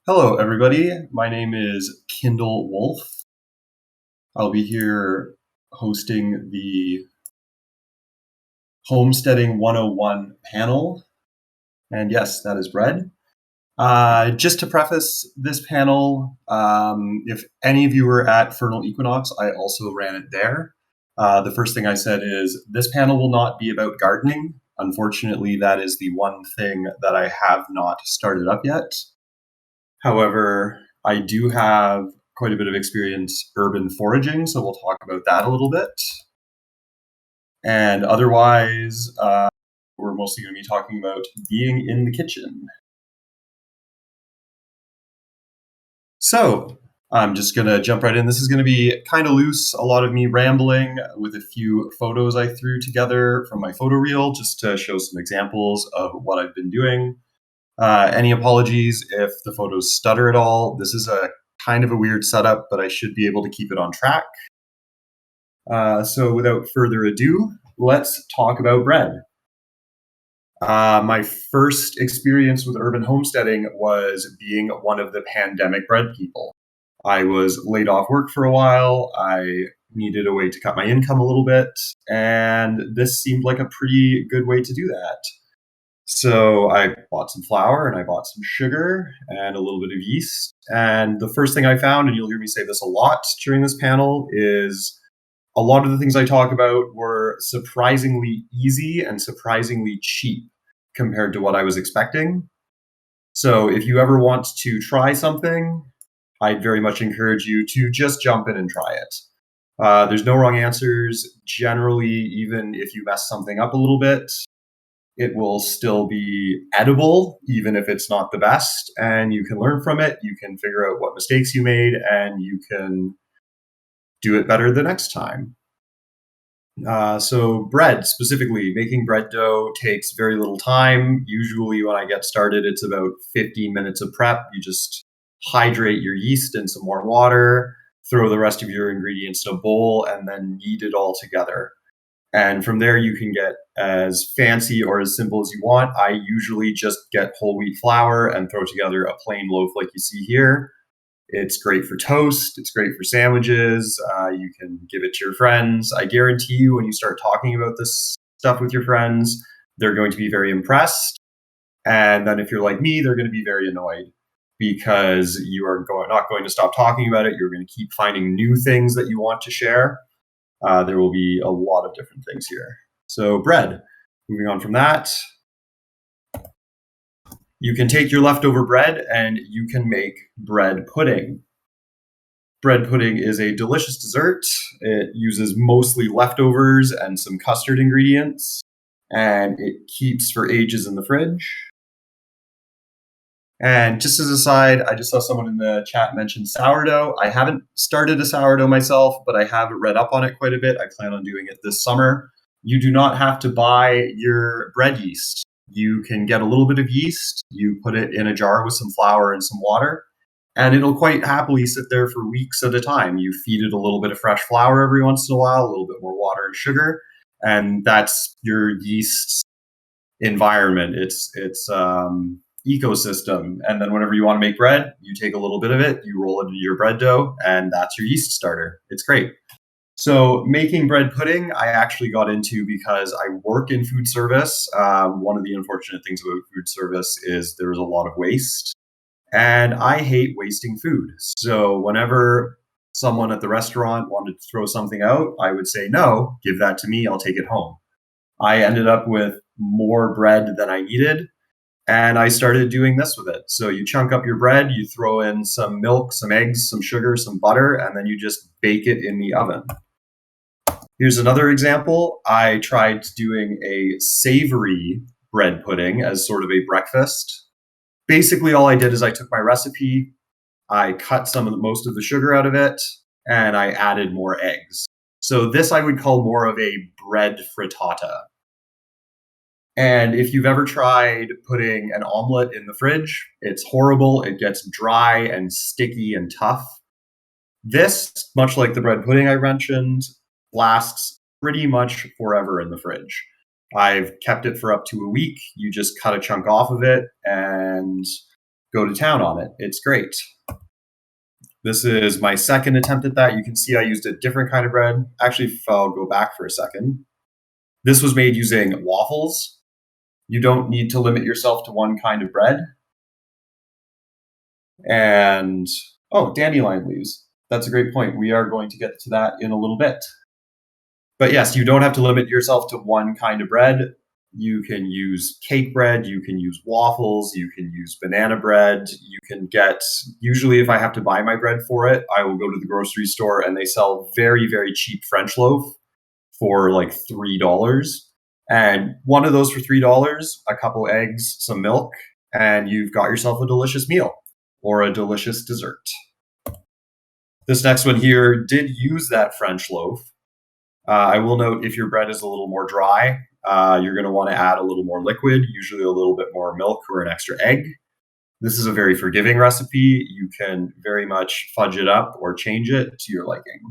Hello, everybody. My name is Kindle Wolf. I'll be here hosting the Homesteading 101 panel. And yes, that is bread. Just to preface this panel, if any of you were at Vernal Equinox, I also ran it there. The first thing I said is this panel will not be about gardening. Unfortunately, that is the one thing that I have not started up yet. However, I do have quite a bit of experience urban foraging, so we'll talk about that a little bit. And otherwise, we're mostly going to be talking about being in the kitchen. So I'm just going to jump right in. This is going to be kind of loose, a lot of me rambling with a few photos I threw together from my photo reel just to show some examples of what I've been doing. Any apologies if the photos stutter at all. This is a kind of a weird setup, but I should be able to keep it on track. So without further ado, let's talk about bread. My first experience with urban homesteading was being one of the pandemic bread people. I was laid off work for a while. I needed a way to cut my income a little bit, and this seemed like a pretty good way to do that. So I bought some flour and I bought some sugar and a little bit of yeast. And the first thing I found, and you'll hear me say this a lot during this panel, is a lot of the things I talk about were surprisingly easy and surprisingly cheap compared to what I was expecting. So if you ever want to try something, I'd very much encourage you to just jump in and try it. There's no wrong answers. Generally, even if you mess something up a little bit, it will still be edible, even if it's not the best, and you can learn from it. You can figure out what mistakes you made, and you can do it better the next time. So bread, specifically, making bread dough takes very little time. Usually when I get started, it's about 15 minutes of prep. You just hydrate your yeast in some warm water, throw the rest of your ingredients in a bowl, and then knead it all together. And from there, you can get as fancy or as simple as you want. I usually just get whole wheat flour and throw together a plain loaf like you see here. It's great for toast. It's great for sandwiches. You can give it to your friends. I guarantee you, when you start talking about this stuff with your friends, they're going to be very impressed. And then if you're like me, they're going to be very annoyed because you are not going to stop talking about it. You're going to keep finding new things that you want to share. There will be a lot of different things here. So bread, moving on from that, you can take your leftover bread and you can make bread pudding. Bread pudding is a delicious dessert. It uses mostly leftovers and some custard ingredients, and it keeps for ages in the fridge. And just as a side, I just saw someone in the chat mention sourdough. I haven't started a sourdough myself, but I have read up on it quite a bit. I plan on doing it this summer. You do not have to buy your bread yeast. You can get a little bit of yeast, you put it in a jar with some flour and some water, and it'll quite happily sit there for weeks at a time. You feed it a little bit of fresh flour every once in a while, a little bit more water and sugar, and that's your yeast environment. It's ecosystem. And then whenever you want to make bread, you take a little bit of it, you roll it into your bread dough, and that's your yeast starter. It's great. So making bread pudding, I actually got into because I work in food service. One of the unfortunate things about food service is there's a lot of waste, and I hate wasting food. So whenever someone at the restaurant wanted to throw something out, I would say, no, give that to me, I'll take it home. I ended up with more bread than I needed, and I started doing this with it. So you chunk up your bread, you throw in some milk, some eggs, some sugar, some butter, and then you just bake it in the oven. Here's another example. I tried doing a savory bread pudding as sort of a breakfast. Basically, all I did is I took my recipe, I cut most of the sugar out of it, and I added more eggs. So this I would call more of a bread frittata. And if you've ever tried putting an omelet in the fridge, it's horrible. It gets dry and sticky and tough. This, much like the bread pudding I mentioned, lasts pretty much forever in the fridge. I've kept it for up to a week. You just cut a chunk off of it and go to town on it. It's great. This is my second attempt at that. You can see I used a different kind of bread. Actually, if I'll go back for a second. This was made using waffles. You don't need to limit yourself to one kind of bread. And, oh, dandelion leaves. That's a great point. We are going to get to that in a little bit. But yes, you don't have to limit yourself to one kind of bread. You can use cake bread, you can use waffles, you can use banana bread, you can get, usually if I have to buy my bread for it, I will go to the grocery store and they sell very, very cheap French loaf for like $3. And one of those for $3, a couple eggs, some milk, and you've got yourself a delicious meal or a delicious dessert. This next one here did use that French loaf. I will note if your bread is a little more dry, you're going to want to add a little more liquid, usually a little bit more milk or an extra egg. This is a very forgiving recipe. You can very much fudge it up or change it to your liking.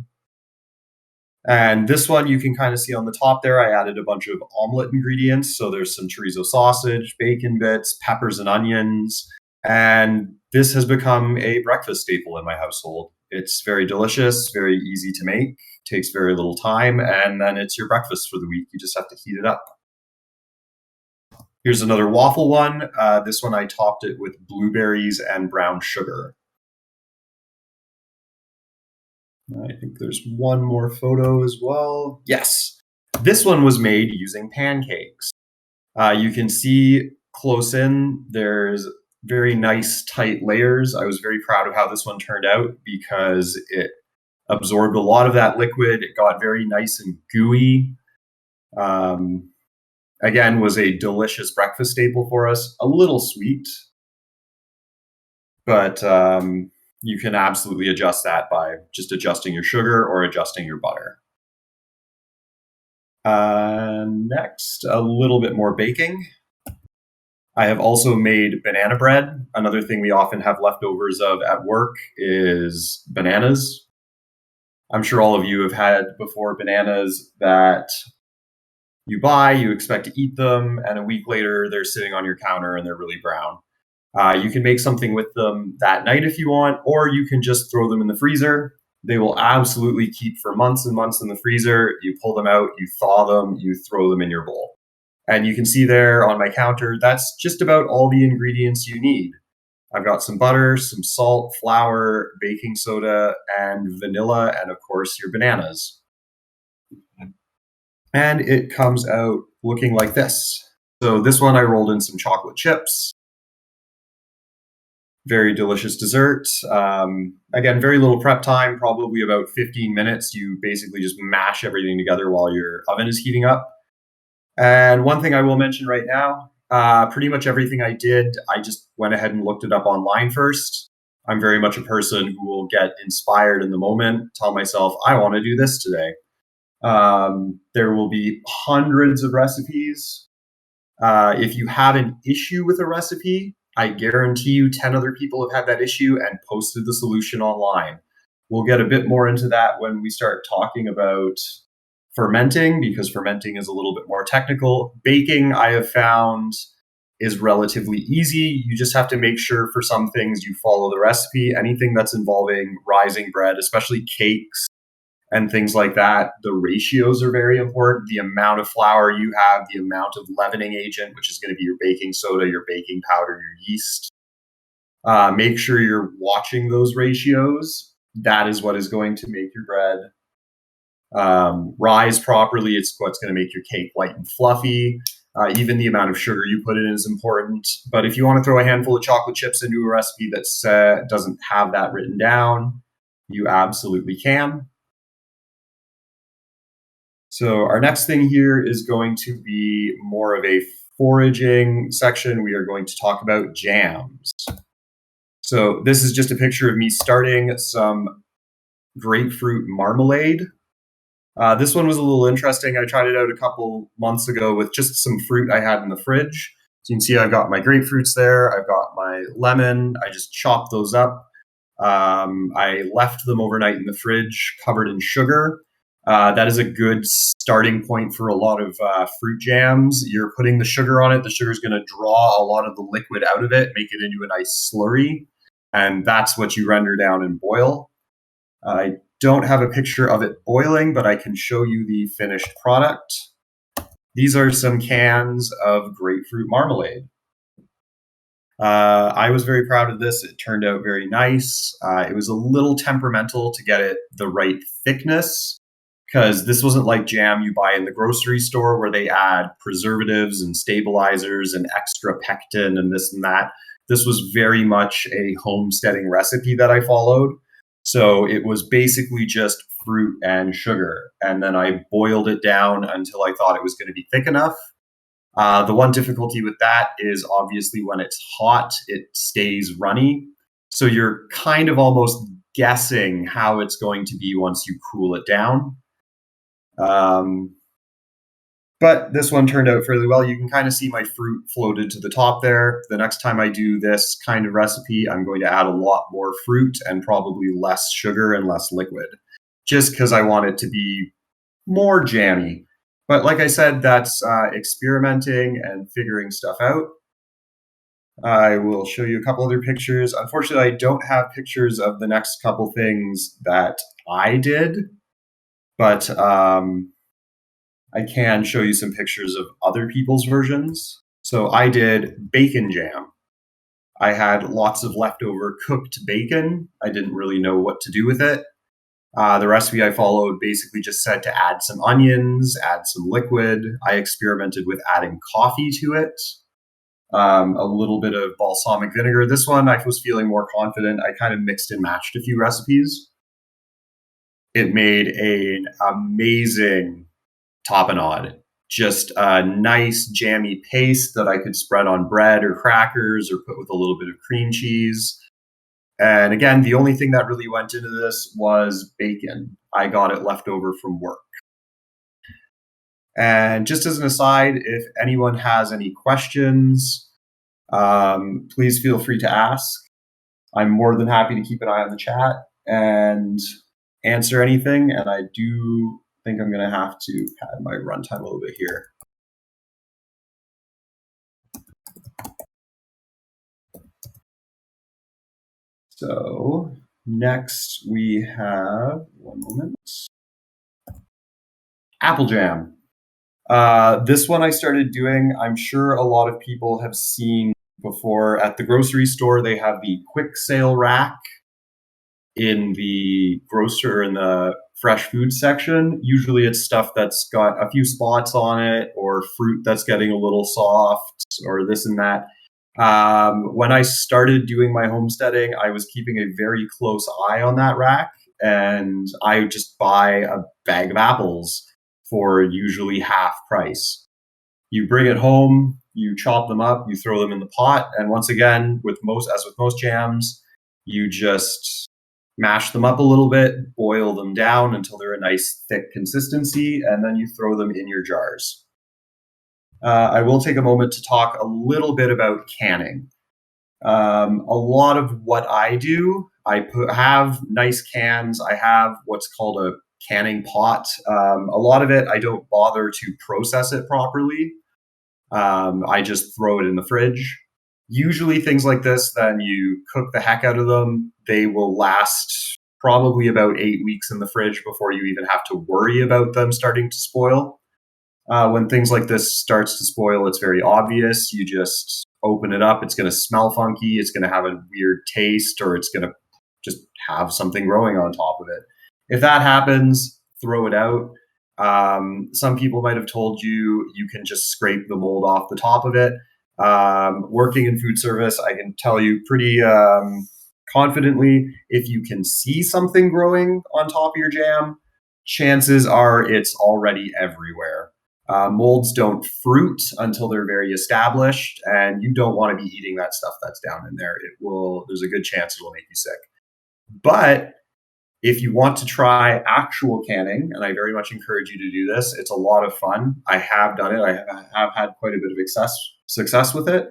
And this one you can kind of see on the top there, I added a bunch of omelet ingredients. So there's some chorizo sausage, bacon bits, peppers and onions. And this has become a breakfast staple in my household. It's very delicious, very easy to make, takes very little time, and then it's your breakfast for the week. You just have to heat it up. Here's another waffle one. This one I topped it with blueberries and brown sugar. I think there's one more photo as well. Yes, this one was made using pancakes. You can see close in, there's very nice tight layers. I was very proud of how this one turned out because it absorbed a lot of that liquid. It got very nice and gooey. Again, was a delicious breakfast staple for us. A little sweet, but you can absolutely adjust that by just adjusting your sugar or adjusting your butter. Next, a little bit more baking. I have also made banana bread. Another thing we often have leftovers of at work is bananas. I'm sure all of you have had before bananas that you buy, you expect to eat them, and a week later they're sitting on your counter and they're really brown. You can make something with them that night if you want, or you can just throw them in the freezer. They will absolutely keep for months and months in the freezer. You pull them out, you thaw them, you throw them in your bowl. And you can see there on my counter, that's just about all the ingredients you need. I've got some butter, some salt, flour, baking soda, and vanilla, and of course your bananas. And it comes out looking like this. So this one I rolled in some chocolate chips. Very delicious dessert. Again, very little prep time, probably about 15 minutes. You basically just mash everything together while your oven is heating up. And one thing I will mention right now, pretty much everything I did, I just went ahead and looked it up online first. I'm very much a person who will get inspired in the moment, tell myself, I want to do this today. There will be hundreds of recipes. If you have an issue with a recipe, I guarantee you 10 other people have had that issue and posted the solution online. We'll get a bit more into that when we start talking about fermenting, because fermenting is a little bit more technical. Baking, I have found, is relatively easy. You just have to make sure for some things you follow the recipe. Anything that's involving rising bread, especially cakes and things like that, the ratios are very important. The amount of flour you have, the amount of leavening agent, which is going to be your baking soda, your baking powder, your yeast. Make sure you're watching those ratios. That is what is going to make your bread rise properly. It's what's going to make your cake light and fluffy. Even the amount of sugar you put in is important. But if you want to throw a handful of chocolate chips into a recipe that doesn't have that written down, you absolutely can. So our next thing here is going to be more of a foraging section. We are going to talk about jams. So this is just a picture of me starting some grapefruit marmalade. This one was a little interesting. I tried it out a couple months ago with just some fruit I had in the fridge. So you can see I've got my grapefruits there. I've got my lemon. I just chopped those up. I left them overnight in the fridge covered in sugar. That is a good starting point for a lot of fruit jams. You're putting the sugar on it. The sugar is going to draw a lot of the liquid out of it, make it into a nice slurry, and that's what you render down and boil. I don't have a picture of it boiling, but I can show you the finished product. These are some cans of grapefruit marmalade. I was very proud of this. It turned out very nice. It was a little temperamental to get it the right thickness, because this wasn't like jam you buy in the grocery store where they add preservatives and stabilizers and extra pectin and this and that. This was very much a homesteading recipe that I followed. So it was basically just fruit and sugar. And then I boiled it down until I thought it was going to be thick enough. The one difficulty with that is obviously when it's hot, it stays runny. So you're kind of almost guessing how it's going to be once you cool it down. But this one turned out fairly well. You can kind of see my fruit floated to the top there. The next time I do this kind of recipe, I'm going to add a lot more fruit and probably less sugar and less liquid, just because I want it to be more jammy. But like I said, that's experimenting and figuring stuff out. I will show you a couple other pictures. Unfortunately, I don't have pictures of the next couple things that I did, but I can show you some pictures of other people's versions. So I did bacon jam. I had lots of leftover cooked bacon. I didn't really know what to do with it. The recipe I followed basically just said to add some onions, add some liquid. I experimented with adding coffee to it, a little bit of balsamic vinegar. This one I was feeling more confident. I kind of mixed and matched a few recipes. It made an amazing tapenade. Just a nice jammy paste that I could spread on bread or crackers or put with a little bit of cream cheese. And again, the only thing that really went into this was bacon. I got it left over from work. And just as an aside, if anyone has any questions, please feel free to ask. I'm more than happy to keep an eye on the chat and answer anything. And I do think I'm going to have to pad my runtime a little bit here. So next we have, one moment, apple jam. This one I started doing, I'm sure a lot of people have seen before. At the grocery store, they have the quick sale rack in the grocer, in the fresh food section. Usually it's stuff that's got a few spots on it or fruit that's getting a little soft or this and that. When I started doing my homesteading, I was keeping a very close eye on that rack, and I would just buy a bag of apples for usually half price. You bring it home, you chop them up, you throw them in the pot, and once again, with most jams, you just mash them up a little bit, boil them down until they're a nice thick consistency, and then you throw them in your jars. I will take a moment to talk a little bit about canning. A lot of what I do, I have nice cans. I have what's called a canning pot. A lot of it, I don't bother to process it properly. I just throw it in the fridge. Usually things like this, then you cook the heck out of them. They will last probably about 8 weeks in the fridge before you even have to worry about them starting to spoil. When things like this starts to spoil, it's very obvious. You just open it up. It's going to smell funky. It's going to have a weird taste, or it's going to just have something growing on top of it. If that happens, throw it out. Some people might have told you you can just scrape the mold off the top of it. Working in food service, I can tell you pretty confidently, if you can see something growing on top of your jam, chances are it's already everywhere. Molds don't fruit until they're very established, and you don't want to be eating that stuff that's down in there. There's a good chance it will make you sick. But if you want to try actual canning, and I very much encourage you to do this, it's a lot of fun. I have done it. I have had quite a bit of success with it.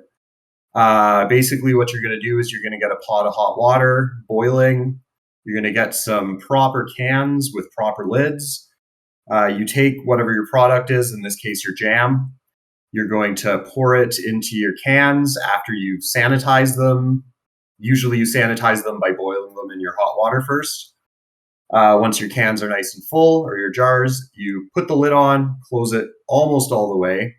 Basically, what you're going to do is you're going to get a pot of hot water boiling. You're going to get some proper cans with proper lids. You take whatever your product is, in this case, your jam. You're going to pour it into your cans after you've sanitized them. Usually you sanitize them by boiling them in your hot water first. Once your cans are nice and full, or your jars, you put the lid on, close it almost all the way,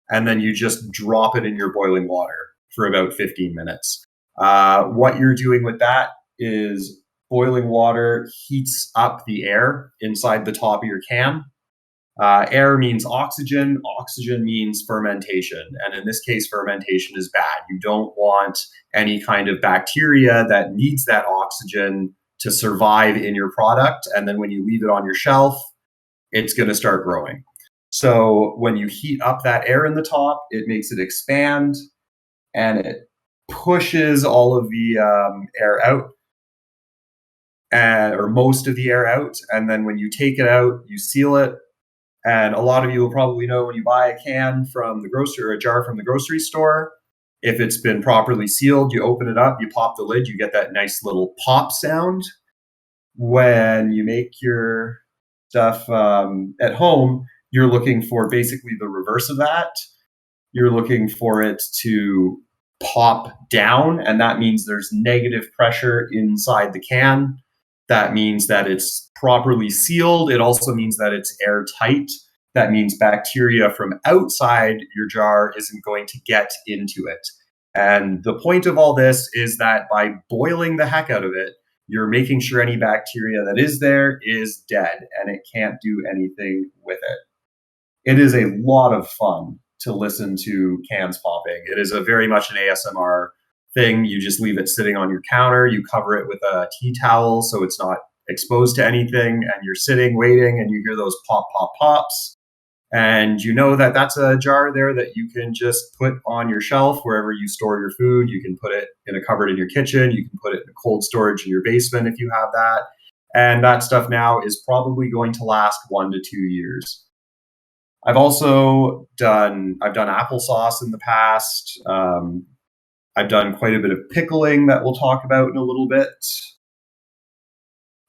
and then you just drop it in your boiling water for about 15 minutes. What you're doing with that is boiling water heats up the air inside the top of your can. Air means oxygen. Oxygen means fermentation. And in this case, fermentation is bad. You don't want any kind of bacteria that needs that oxygen to survive in your product. And then when you leave it on your shelf, it's going to start growing. So when you heat up that air in the top, it makes it expand and it pushes all of the air out, or most of the air out. And then when you take it out, you seal it. And a lot of you will probably know when you buy a can from the grocery or a jar from the grocery store, if it's been properly sealed, you open it up, you pop the lid, you get that nice little pop sound. When you make your stuff at home, you're looking for basically the reverse of that. You're looking for it to pop down, and that means there's negative pressure inside the can. That means that it's properly sealed. It also means that it's airtight. That means bacteria from outside your jar isn't going to get into it. And the point of all this is that by boiling the heck out of it, you're making sure any bacteria that is there is dead and it can't do anything with it. It is a lot of fun to listen to cans popping. It is a very much an ASMR thing. You just leave it sitting on your counter. You cover it with a tea towel so it's not exposed to anything, and you're sitting waiting and you hear those pop, pop, pops. And you know that that's a jar there that you can just put on your shelf wherever you store your food. You can put it in a cupboard in your kitchen. You can put it in cold storage in your basement if you have that. And that stuff now is probably going to last 1 to 2 years. I've done applesauce in the past. I've done quite a bit of pickling that we'll talk about in a little bit.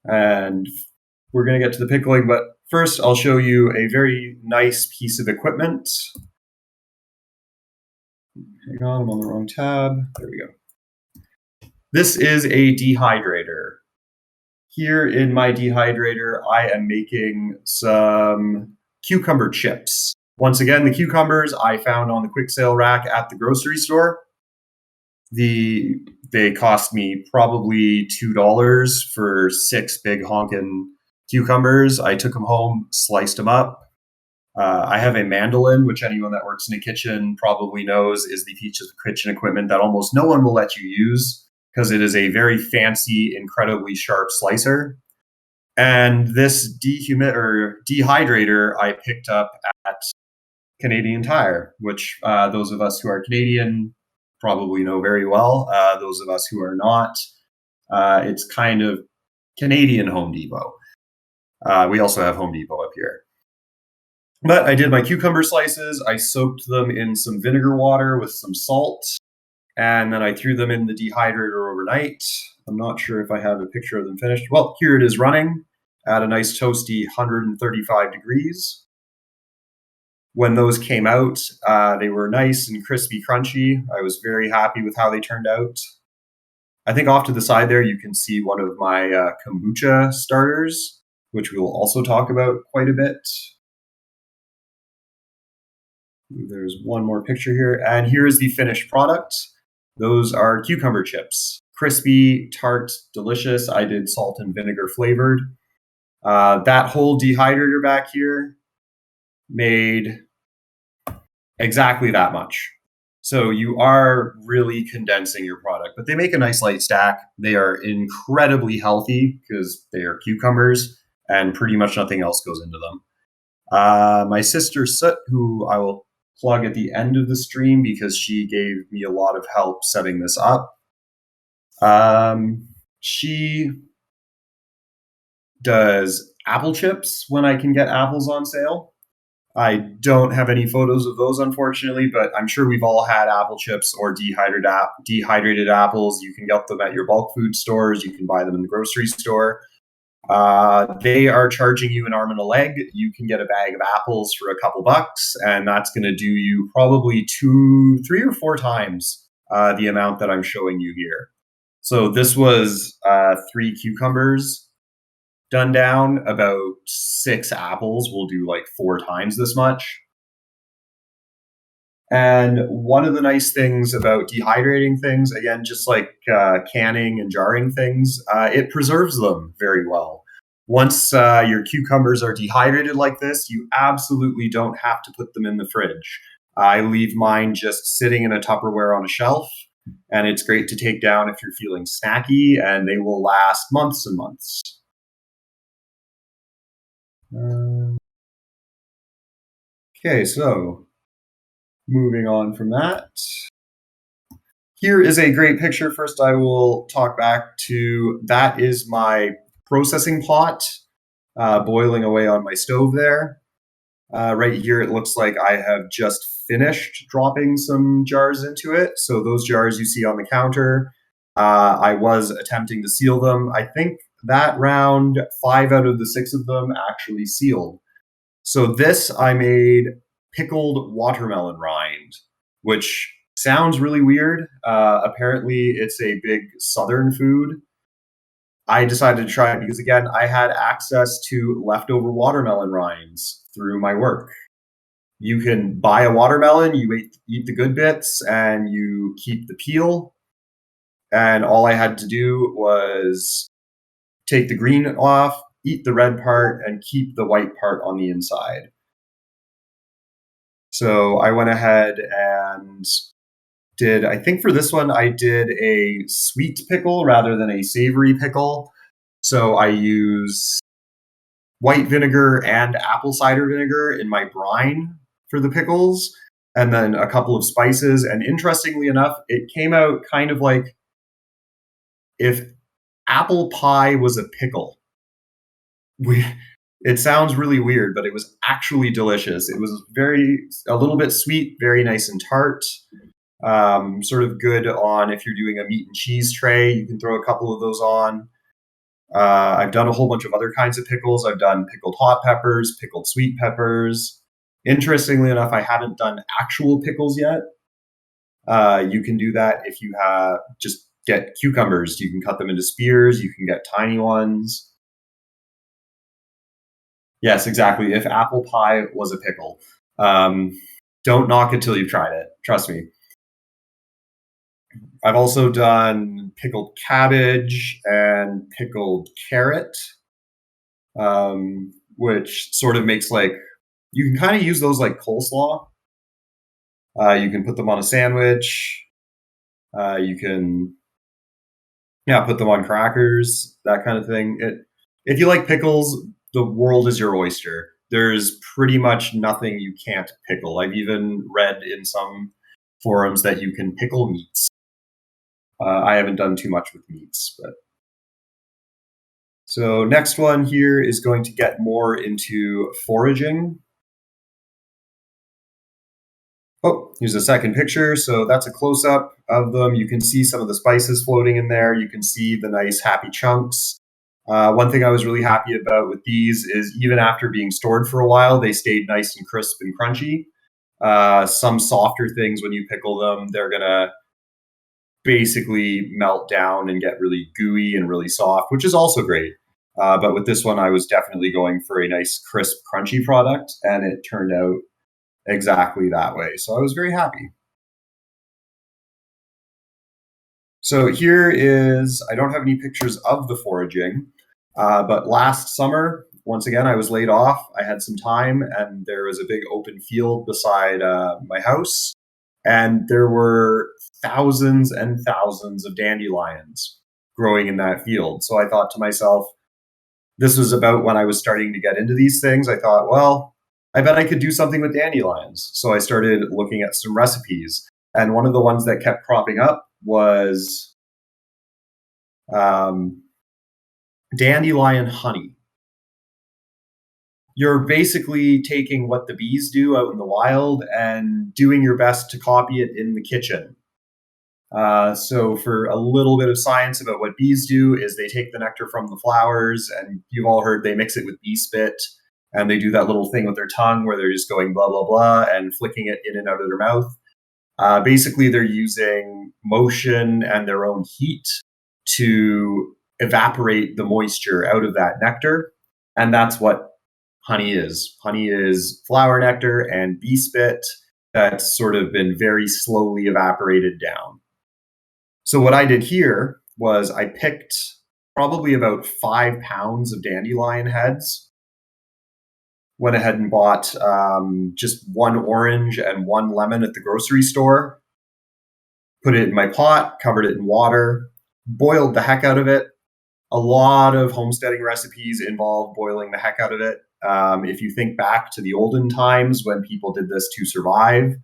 And we're going to get to the pickling, but first I'll show you a very nice piece of equipment. Hang on, I'm on the wrong tab. There we go. This is a dehydrator. Here in my dehydrator, I am making some cucumber chips. Once again, the cucumbers I found on the quick sale rack at the grocery store. They cost me probably $2 for 6 big honkin' cucumbers. I took them home, sliced them up. I have a mandolin, which anyone that works in a kitchen probably knows is the piece of kitchen equipment that almost no one will let you use because it is a very fancy, incredibly sharp slicer. And this dehydrator I picked up at Canadian Tire, which those of us who are Canadian probably know very well. Those of us who are not, it's kind of Canadian Home Depot. We also have Home Depot up here. But I did my cucumber slices. I soaked them in some vinegar water with some salt, and then I threw them in the dehydrator overnight. I'm not sure if I have a picture of them finished. Well, here it is running at a nice toasty 135 degrees. When those came out, they were nice and crispy, crunchy. I was very happy with how they turned out. I think off to the side there, you can see one of my kombucha starters, which we will also talk about quite a bit. There's one more picture here, and here's the finished product. Those are cucumber chips. Crispy, tart, delicious. I did salt and vinegar flavored. That whole dehydrator back here made exactly that much. So you are really condensing your product, but they make a nice light stack. They are incredibly healthy because they are cucumbers and pretty much nothing else goes into them. My sister Soot, who I will plug at the end of the stream because she gave me a lot of help setting this up. She does apple chips when I can get apples on sale. I don't have any photos of those, unfortunately, but I'm sure we've all had apple chips or dehydrated apples. You can get them at your bulk food stores. You can buy them in the grocery store. They are charging you an arm and a leg. You can get a bag of apples for a couple bucks, and that's going to do you probably 3 or 4 times the amount that I'm showing you here. So this was 3 cucumbers done down. About 6 apples will do like 4 times this much. And one of the nice things about dehydrating things, again, just like canning and jarring things, it preserves them very well. Once your cucumbers are dehydrated like this, you absolutely don't have to put them in the fridge. I leave mine just sitting in a Tupperware on a shelf, and it's great to take down if you're feeling snacky, and they will last months and months. Okay, so moving on from that. Here is a great picture. First, I will talk back to that is my processing pot boiling away on my stove there. Right here, it looks like I have just finished dropping some jars into it. So those jars you see on the counter, I was attempting to seal them. I think that round, 5 out of the 6 of them actually sealed. So this I made pickled watermelon rind, which sounds really weird. Apparently, it's a big southern food. I decided to try it because, again, I had access to leftover watermelon rinds through my work. You can buy a watermelon, you eat the good bits, and you keep the peel. And all I had to do was take the green off, eat the red part, and keep the white part on the inside. So I went ahead and I think for this one, I did a sweet pickle rather than a savory pickle. So I use white vinegar and apple cider vinegar in my brine for the pickles, and then a couple of spices. And interestingly enough, it came out kind of like if apple pie was a pickle. It sounds really weird, but it was actually delicious. It was a little bit sweet, very nice and tart. Sort of good on if you're doing a meat and cheese tray. You can throw a couple of those on. I've done a whole bunch of other kinds of pickles. I've done pickled hot peppers, pickled sweet peppers. Interestingly enough, I haven't done actual pickles yet. You can do that if you just get cucumbers. You can cut them into spears. You can get tiny ones. Yes, exactly. If apple pie was a pickle. Don't knock it till you've tried it. Trust me. I've also done pickled cabbage and pickled carrot, which sort of makes you can kind of use those like coleslaw. You can put them on a sandwich. You can, put them on crackers, that kind of thing. If you like pickles, the world is your oyster. There's pretty much nothing you can't pickle. I've even read in some forums that you can pickle meats. I haven't done too much with meats, but so next one here is going to get more into foraging. Oh, here's a second picture. So that's a close-up of them. You can see some of the spices floating in there. You can see the nice happy chunks. One thing I was really happy about with these is even after being stored for a while, they stayed nice and crisp and crunchy. Some softer things, when you pickle them, they're going to basically melt down and get really gooey and really soft, which is also great. But with this one, I was definitely going for a nice, crisp, crunchy product, and it turned out exactly that way. So I was very happy. So here is, I don't have any pictures of the foraging, but last summer, once again, I was laid off. I had some time, and there was a big open field beside my house, and there were thousands and thousands of dandelions growing in that field. So I thought to myself, this was about when I was starting to get into these things. I thought, well, I bet I could do something with dandelions. So I started looking at some recipes. And one of the ones that kept cropping up was dandelion honey. You're basically taking what the bees do out in the wild and doing your best to copy it in the kitchen. So for a little bit of science about what bees do is they take the nectar from the flowers, and you've all heard they mix it with bee spit, and they do that little thing with their tongue where they're just going blah, blah, blah, and flicking it in and out of their mouth. Basically, they're using motion and their own heat to evaporate the moisture out of that nectar. And that's what honey is. Honey is flower nectar and bee spit that's sort of been very slowly evaporated down. So what I did here was I picked probably about 5 pounds of dandelion heads, went ahead and bought just one orange and one lemon at the grocery store, put it in my pot, covered it in water, boiled the heck out of it. A lot of homesteading recipes involve boiling the heck out of it. If you think back to the olden times when people did this to survive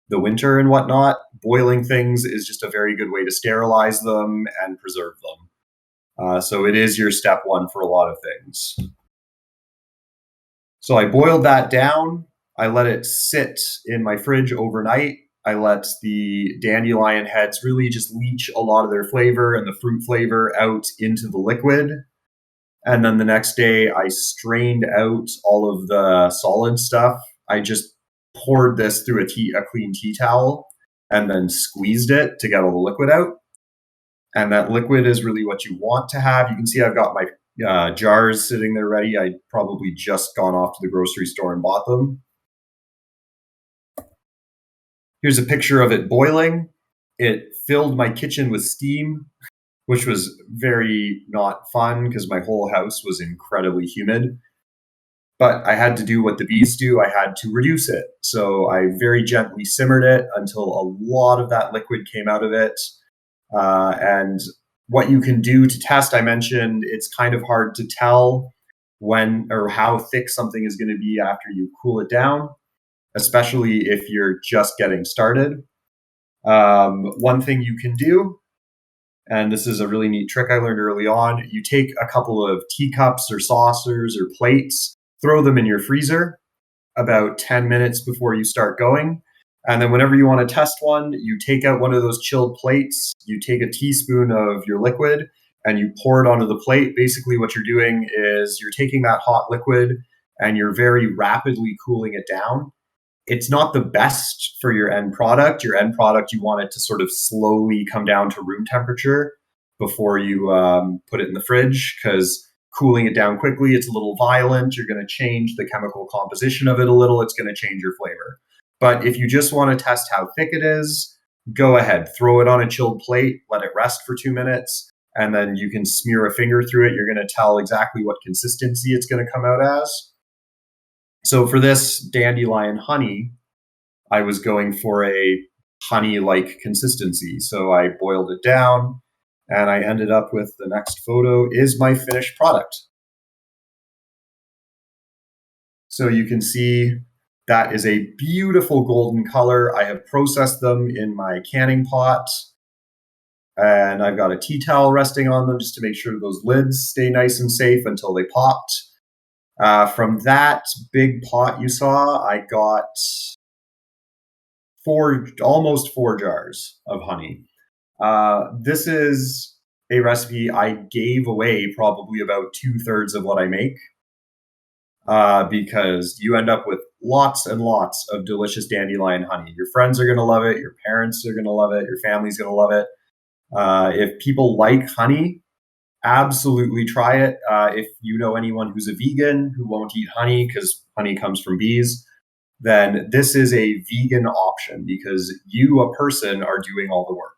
the winter and whatnot, boiling things is just a very good way to sterilize them and preserve them. So it is your step one for a lot of things. So I boiled that down. I let it sit in my fridge overnight. I let the dandelion heads really just leach a lot of their flavor and the fruit flavor out into the liquid. And then the next day, I strained out all of the solid stuff. I just poured this through a clean tea towel and then squeezed it to get all the liquid out. And that liquid is really what you want to have. You can see I've got my jars sitting there ready. I'd probably just gone off to the grocery store and bought them. Here's a picture of it boiling. It filled my kitchen with steam, which was very not fun because my whole house was incredibly humid. But I had to do what the bees do. I had to reduce it. So I very gently simmered it until a lot of that liquid came out of it. And what you can do to test, I mentioned it's kind of hard to tell when or how thick something is going to be after you cool it down, especially if you're just getting started. One thing you can do, and this is a really neat trick I learned early on, you take a couple of teacups or saucers or plates, throw them in your freezer about 10 minutes before you start going. And then whenever you want to test one, you take out one of those chilled plates, you take a teaspoon of your liquid, and you pour it onto the plate. Basically, what you're doing is you're taking that hot liquid and you're very rapidly cooling it down. It's not the best for your end product. Your end product, you want it to sort of slowly come down to room temperature before you put it in the fridge, because cooling it down quickly, it's a little violent. You're going to change the chemical composition of it a little. It's going to change your flavor. But if you just want to test how thick it is, go ahead, throw it on a chilled plate, let it rest for 2 minutes, and then you can smear a finger through it. You're going to tell exactly what consistency it's going to come out as. So for this dandelion honey, I was going for a honey-like consistency. So I boiled it down, and I ended up with the next photo is my finished product. So you can see that is a beautiful golden color. I have processed them in my canning pot, and I've got a tea towel resting on them just to make sure those lids stay nice and safe until they popped. From that big pot you saw, I got almost 4 jars of honey. This is a recipe I gave away probably about 2/3 of what I make, because you end up with lots and lots of delicious dandelion honey. Your friends are going to love it. Your parents are going to love it. Your family's going to love it. If people like honey, absolutely try it. If you know anyone who's a vegan who won't eat honey because honey comes from bees, then this is a vegan option because you, a person, are doing all the work.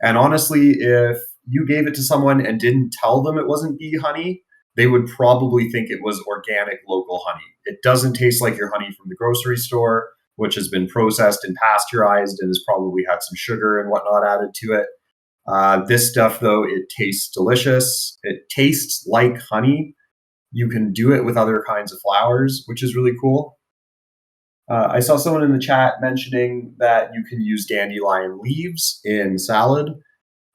And honestly, if you gave it to someone and didn't tell them it wasn't bee honey, they would probably think it was organic local honey. It doesn't taste like your honey from the grocery store, which has been processed and pasteurized and has probably had some sugar and whatnot added to it. This stuff, though, it tastes delicious. It tastes like honey. You can do it with other kinds of flowers, which is really cool. I saw someone in the chat mentioning that you can use dandelion leaves in salad.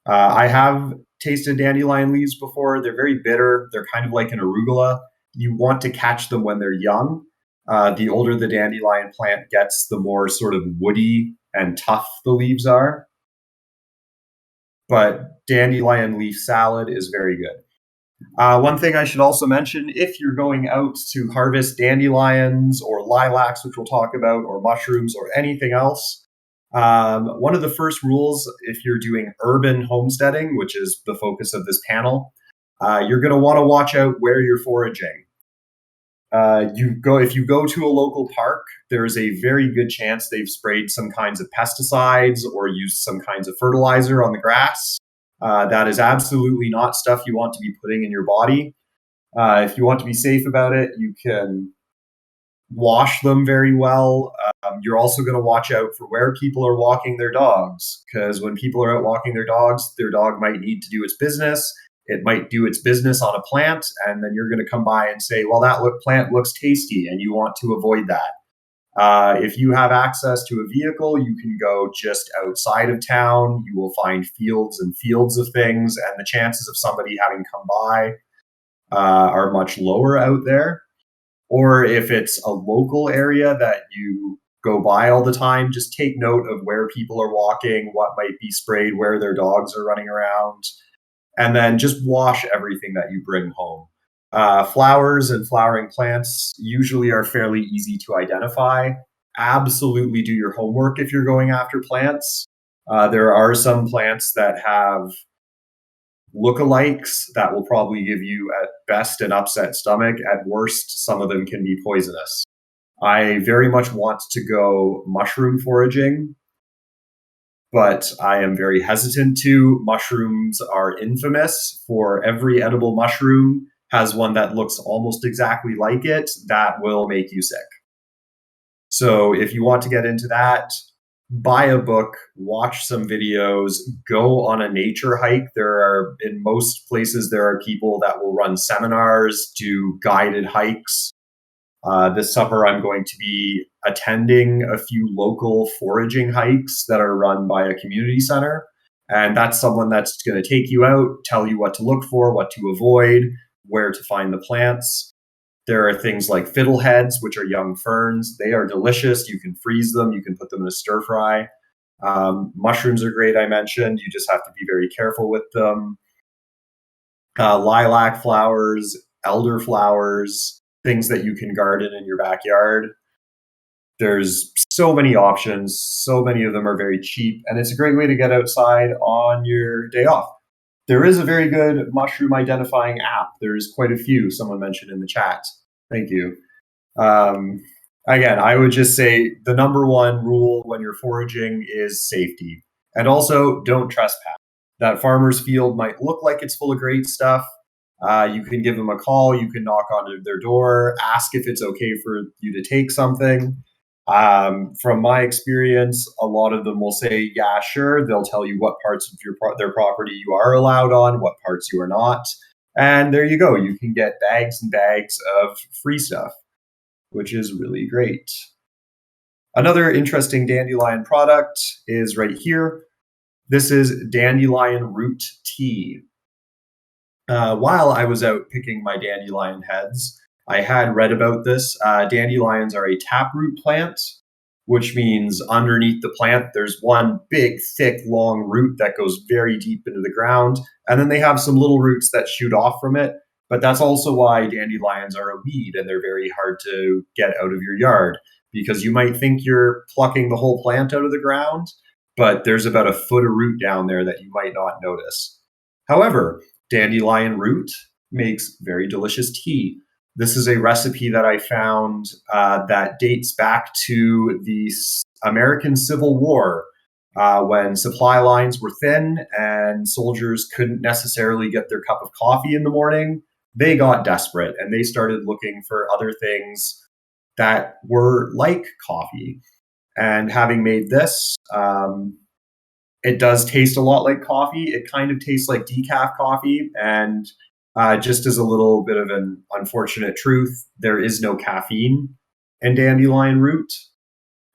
I have tasted dandelion leaves before. They're very bitter. They're kind of like an arugula. You want to catch them when they're young. The older the dandelion plant gets, the more sort of woody and tough the leaves are. but dandelion leaf salad is very good. One thing I should also mention, if you're going out to harvest dandelions or lilacs, which we'll talk about, or mushrooms or anything else, one of the first rules, if you're doing urban homesteading, which is the focus of this panel, you're going to want to watch out where you're foraging. If you go to a local park, there's a very good chance they've sprayed some kinds of pesticides or used some kinds of fertilizer on the grass. That is absolutely not stuff you want to be putting in your body. If you want to be safe about it, you can wash them very well. You're also going to watch out for where people are walking their dogs, because when people are out walking their dog might need to do its business. It might do its business on a plant, and then you're going to come by and say, well, that plant looks tasty, and you want to avoid that. If you have access to a vehicle, you can go just outside of town. You will find fields and fields of things, and the chances of somebody having come by are much lower out there. Or if it's a local area that you go by all the time, just take note of where people are walking, what might be sprayed, where their dogs are running around, and then just wash everything that you bring home. Flowers and flowering plants usually are fairly easy to identify. Absolutely do your homework if you're going after plants. There are some plants that have lookalikes that will probably give you, at best, an upset stomach. At worst, some of them can be poisonous. I very much want to go mushroom foraging, but I am very hesitant to. Mushrooms are infamous. For every edible mushroom has one that looks almost exactly like it that will make you sick. So if you want to get into that, buy a book, watch some videos, go on a nature hike. In most places, there are people that will run seminars, do guided hikes. This summer, I'm going to be attending a few local foraging hikes that are run by a community center. And that's someone that's going to take you out, tell you what to look for, what to avoid, where to find the plants. There are things like fiddleheads, which are young ferns. They are delicious. You can freeze them. You can put them in a stir fry. Mushrooms are great, I mentioned. You just have to be very careful with them. Lilac flowers, elder flowers, things that you can garden in your backyard. There's so many options. So many of them are very cheap, and it's a great way to get outside on your day off. There is a very good mushroom identifying app. There's quite a few, someone mentioned in the chat. Thank you. Again, I would just say the number one rule when you're foraging is safety. And also, don't trespass. That farmer's field might look like it's full of great stuff. You can give them a call. You can knock on their door, ask if it's okay for you to take something. From my experience, a lot of them will say, yeah, sure. They'll tell you what parts of their property you are allowed on, what parts you are not. And there you go. You can get bags and bags of free stuff, which is really great. Another interesting dandelion product is right here. This is Dandelion Root Tea. While I was out picking my dandelion heads, I had read about this. Dandelions are a taproot plant, which means underneath the plant, there's one big, thick, long root that goes very deep into the ground. And then they have some little roots that shoot off from it. But that's also why dandelions are a weed and they're very hard to get out of your yard, because you might think you're plucking the whole plant out of the ground, but there's about a foot of root down there that you might not notice. However, dandelion root makes very delicious tea. This is a recipe that I found that dates back to the American Civil War, when supply lines were thin and soldiers couldn't necessarily get their cup of coffee in the morning. They got desperate and they started looking for other things that were like coffee. And having made this, it does taste a lot like coffee. It kind of tastes like decaf coffee. And just as a little bit of an unfortunate truth, there is no caffeine in dandelion root.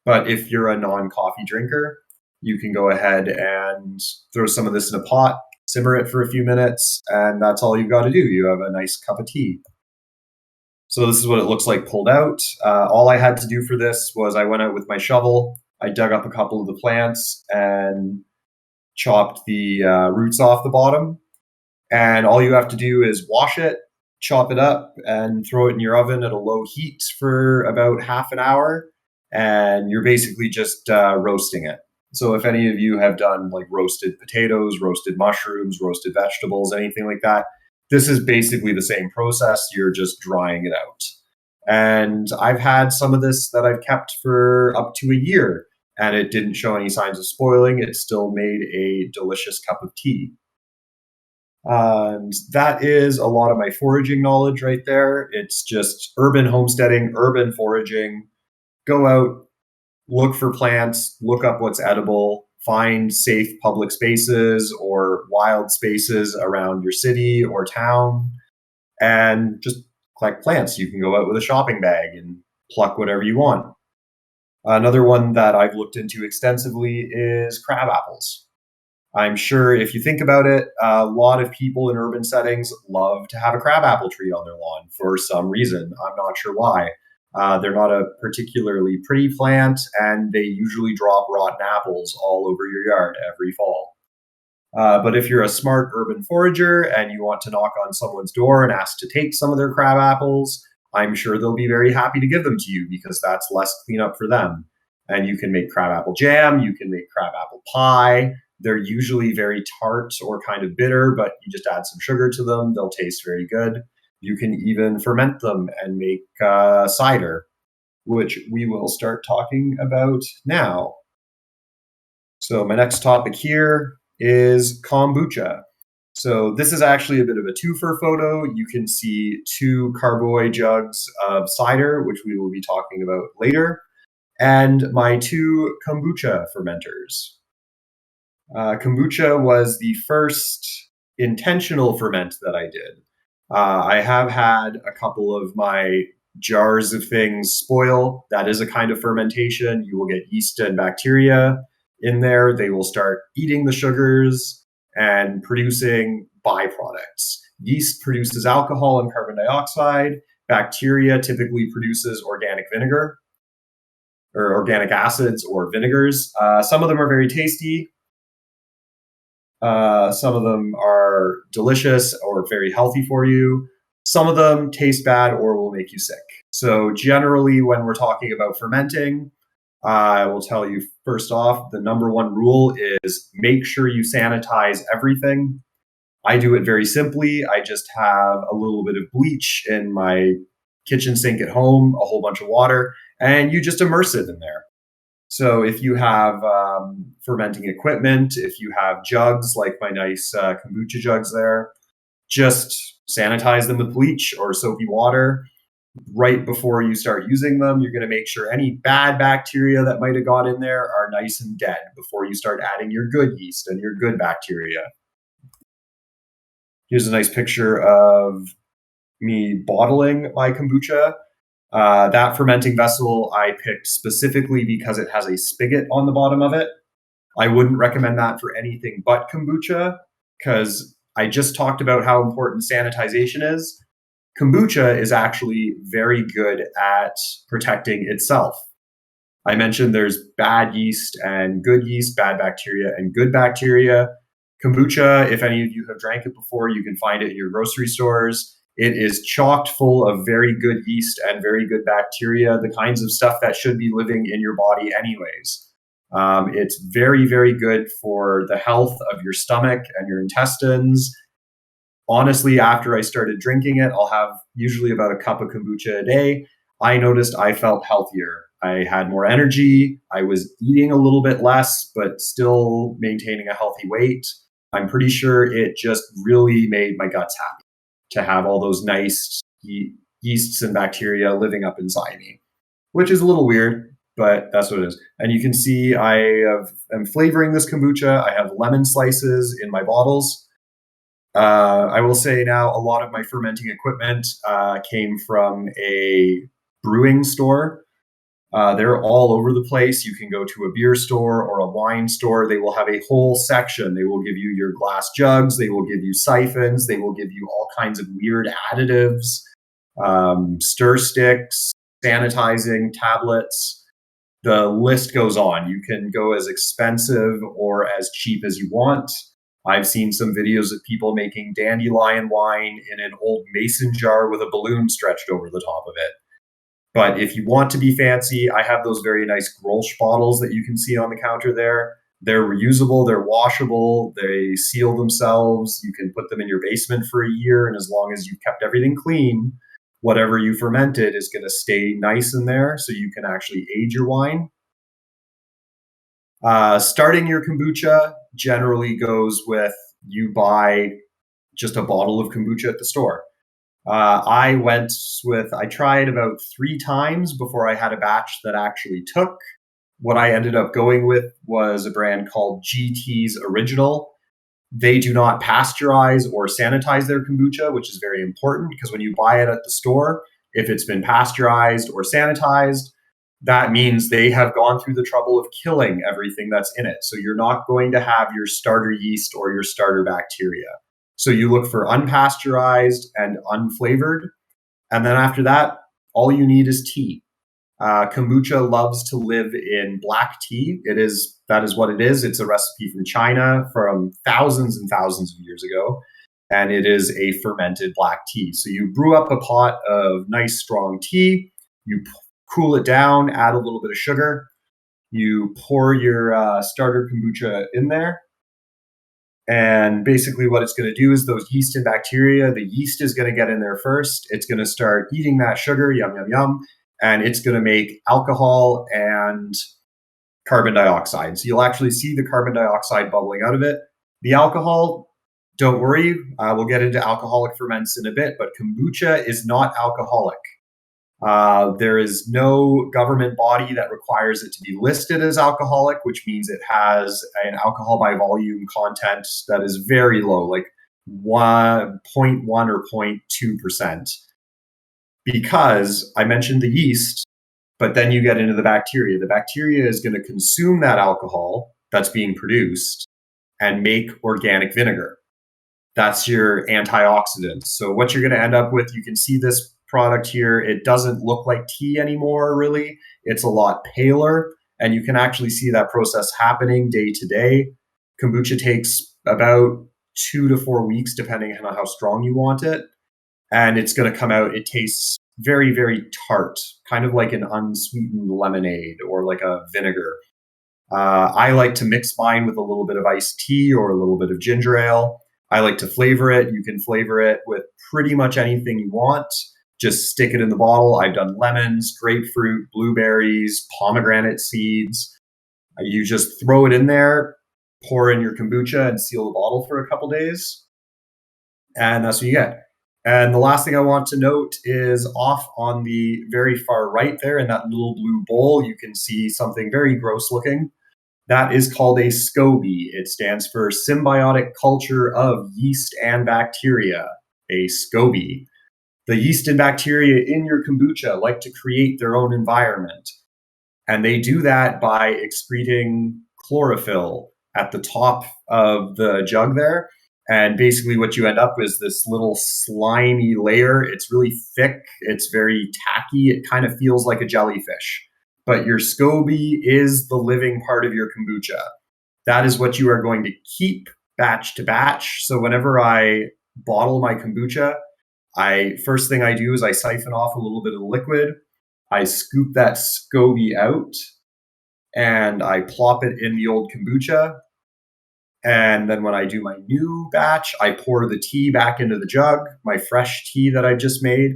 But if you're a non-coffee drinker, you can go ahead and throw some of this in a pot, simmer it for a few minutes, and that's all you've got to do. You have a nice cup of tea. So this is what it looks like pulled out. All I had to do for this was I went out with my shovel, I dug up a couple of the plants and chopped the roots off the bottom. And all you have to do is wash it, chop it up, and throw it in your oven at a low heat for about half an hour. And you're basically just roasting it. So if any of you have done like roasted potatoes, roasted mushrooms, roasted vegetables, anything like that, this is basically the same process. You're just drying it out. And I've had some of this that I've kept for up to a year, and it didn't show any signs of spoiling. It still made a delicious cup of tea. And that is a lot of my foraging knowledge right there. It's just urban homesteading, urban foraging. Go out, look for plants, look up what's edible, find safe public spaces or wild spaces around your city or town, and just collect plants. You can go out with a shopping bag and pluck whatever you want. Another one that I've looked into extensively is crab apples. I'm sure if you think about it, a lot of people in urban settings love to have a crabapple tree on their lawn for some reason. I'm not sure why. They're not a particularly pretty plant, and they usually drop rotten apples all over your yard every fall. But if you're a smart urban forager and you want to knock on someone's door and ask to take some of their crab apples, I'm sure they'll be very happy to give them to you because that's less cleanup for them. And you can make crabapple jam, you can make crabapple pie. They're usually very tart or kind of bitter, but you just add some sugar to them. They'll taste very good. You can even ferment them and make cider, which we will start talking about now. So my next topic here is kombucha. So this is actually a bit of a twofer photo. You can see 2 carboy jugs of cider, which we will be talking about later, and my 2 kombucha fermenters. Kombucha was the first intentional ferment that I did. I have had a couple of my jars of things spoil. That is a kind of fermentation. You will get yeast and bacteria in there. They will start eating the sugars and producing byproducts. Yeast produces alcohol and carbon dioxide. Bacteria typically produces organic vinegar or organic acids or vinegars. Some of them are very tasty. Some of them are delicious or very healthy for you. Some of them taste bad or will make you sick. So generally, when we're talking about fermenting, I will tell you first off, the number one rule is make sure you sanitize everything. I do it very simply. I just have a little bit of bleach in my kitchen sink at home, a whole bunch of water, and you just immerse it in there. So if you have fermenting equipment, if you have jugs like my nice kombucha jugs there, just sanitize them with bleach or soapy water. Right before you start using them, you're going to make sure any bad bacteria that might have got in there are nice and dead before you start adding your good yeast and your good bacteria. Here's a nice picture of me bottling my kombucha. That fermenting vessel I picked specifically because it has a spigot on the bottom of it. I wouldn't recommend that for anything but kombucha because I just talked about how important sanitization is. Kombucha is actually very good at protecting itself. I mentioned there's bad yeast and good yeast, bad bacteria and good bacteria. Kombucha, if any of you have drank it before, you can find it in your grocery stores. It is chocked full of very good yeast and very good bacteria, the kinds of stuff that should be living in your body anyways. It's very, very good for the health of your stomach and your intestines. Honestly, after I started drinking it, I'll have usually about a cup of kombucha a day. I noticed I felt healthier. I had more energy. I was eating a little bit less, but still maintaining a healthy weight. I'm pretty sure it just really made my guts happy to have all those nice yeasts and bacteria living up inside me, which is a little weird, but that's what it is. And you can see am flavoring this kombucha. I have lemon slices in my bottles. I will say now a lot of my fermenting equipment came from a brewing store. They're all over the place. You can go to a beer store or a wine store. They will have a whole section. They will give you your glass jugs. They will give you siphons. They will give you all kinds of weird additives, stir sticks, sanitizing tablets. The list goes on. You can go as expensive or as cheap as you want. I've seen some videos of people making dandelion wine in an old mason jar with a balloon stretched over the top of it. But if you want to be fancy, I have those very nice Grolsch bottles that you can see on the counter there. They're reusable, they're washable, they seal themselves. You can put them in your basement for a year, and as long as you've kept everything clean, whatever you fermented is going to stay nice in there so you can actually age your wine. Starting your kombucha generally goes with you buy just a bottle of kombucha at the store. I tried about 3 times before I had a batch that actually took. What I ended up going with was a brand called GT's Original. They do not pasteurize or sanitize their kombucha, which is very important because when you buy it at the store, if it's been pasteurized or sanitized, that means they have gone through the trouble of killing everything that's in it. So you're not going to have your starter yeast or your starter bacteria. So you look for unpasteurized and unflavored. And then after that, all you need is tea. Kombucha loves to live in black tea. That is what it is. It's a recipe from China from thousands and thousands of years ago. And it is a fermented black tea. So you brew up a pot of nice strong tea. You cool it down, add a little bit of sugar. You pour your starter kombucha in there. And basically what it's going to do is those yeast and bacteria, the yeast is going to get in there first. It's going to start eating that sugar, yum, yum, yum. And it's going to make alcohol and carbon dioxide. So you'll actually see the carbon dioxide bubbling out of it. The alcohol, don't worry, we'll get into alcoholic ferments in a bit, but kombucha is not alcoholic. There is no government body that requires it to be listed as alcoholic, which means it has an alcohol by volume content that is very low, like 0.1 or 0.2%. Because I mentioned the yeast, but then you get into the bacteria. The bacteria is going to consume that alcohol that's being produced and make organic vinegar. That's your antioxidants. So what you're going to end up with, you can see this product here. It doesn't look like tea anymore, really. It's a lot paler, and you can actually see that process happening day to day. Kombucha takes about 2 to 4 weeks, depending on how strong you want it. And it's going to come out, it tastes very, very tart, kind of like an unsweetened lemonade or like a vinegar. I like to mix mine with a little bit of iced tea or a little bit of ginger ale. I like to flavor it. You can flavor it with pretty much anything you want. Just stick it in the bottle. I've done lemons, grapefruit, blueberries, pomegranate seeds. You just throw it in there, pour in your kombucha, and seal the bottle for a couple days. And that's what you get. And the last thing I want to note is off on the very far right there in that little blue bowl, you can see something very gross looking. That is called a Scoby. It stands for Symbiotic Culture of Yeast and Bacteria, a Scoby. The yeast and bacteria in your kombucha like to create their own environment. And they do that by excreting chlorophyll at the top of the jug there. And basically what you end up with is this little slimy layer. It's really thick. It's very tacky. It kind of feels like a jellyfish. But your Scoby is the living part of your kombucha. That is what you are going to keep batch to batch. So whenever I bottle my kombucha, first thing I do is I siphon off a little bit of the liquid. I scoop that Scoby out and I plop it in the old kombucha. And then when I do my new batch, I pour the tea back into the jug, my fresh tea that I just made.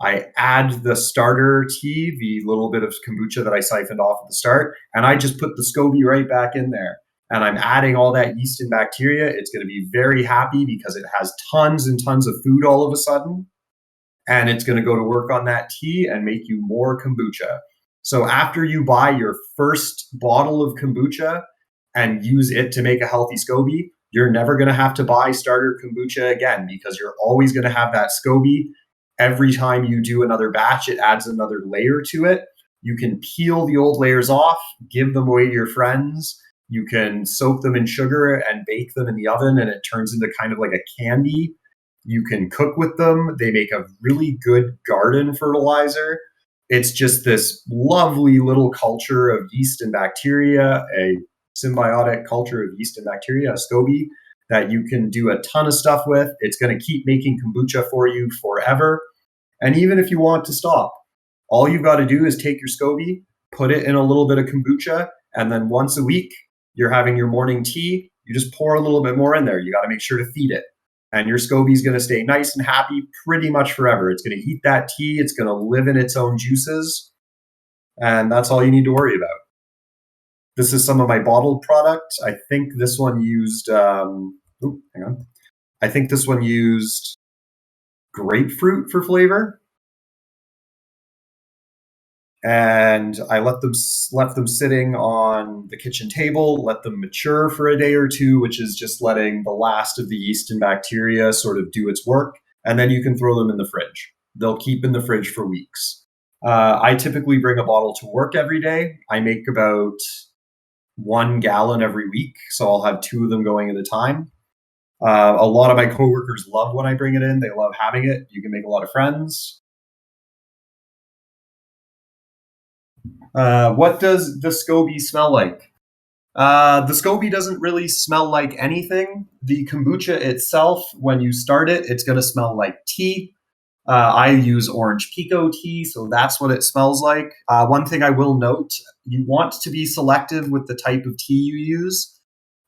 I add the starter tea, the little bit of kombucha that I siphoned off at the start, and I just put the Scoby right back in there. And I'm adding all that yeast and bacteria. It's going to be very happy because it has tons and tons of food all of a sudden. And it's going to go to work on that tea and make you more kombucha. So after you buy your first bottle of kombucha and use it to make a healthy Scoby, you're never going to have to buy starter kombucha again because you're always going to have that Scoby. Every time you do another batch, it adds another layer to it. You can peel the old layers off, give them away to your friends. You can soak them in sugar and bake them in the oven, and it turns into kind of like a candy. You can cook with them. They make a really good garden fertilizer. It's just this lovely little culture of yeast and bacteria, a symbiotic culture of yeast and bacteria, a Scoby, that you can do a ton of stuff with. It's going to keep making kombucha for you forever. And even if you want to stop, all you've got to do is take your Scoby, put it in a little bit of kombucha, and then once a week, you're having your morning tea. You just pour a little bit more in there. You got to make sure to feed it. And your Scoby is going to stay nice and happy pretty much forever. It's going to eat that tea. It's going to live in its own juices. And that's all you need to worry about. This is some of my bottled products. I think this one used, hang on. I think this one used grapefruit for flavor. And I left them sitting on the kitchen table, let them mature for a day or two, which is just letting the last of the yeast and bacteria sort of do its work. And then you can throw them in the fridge. They'll keep in the fridge for weeks. I typically bring a bottle to work every day. I make about 1 gallon every week, so I'll have 2 of them going at a time. A lot of my coworkers love when I bring it in. They love having it. You can make a lot of friends. What does the Scoby smell like? The Scoby doesn't really smell like anything. The kombucha itself, when you start it, it's going to smell like tea. I use orange pico tea, so that's what it smells like. One thing I will note, you want to be selective with the type of tea you use.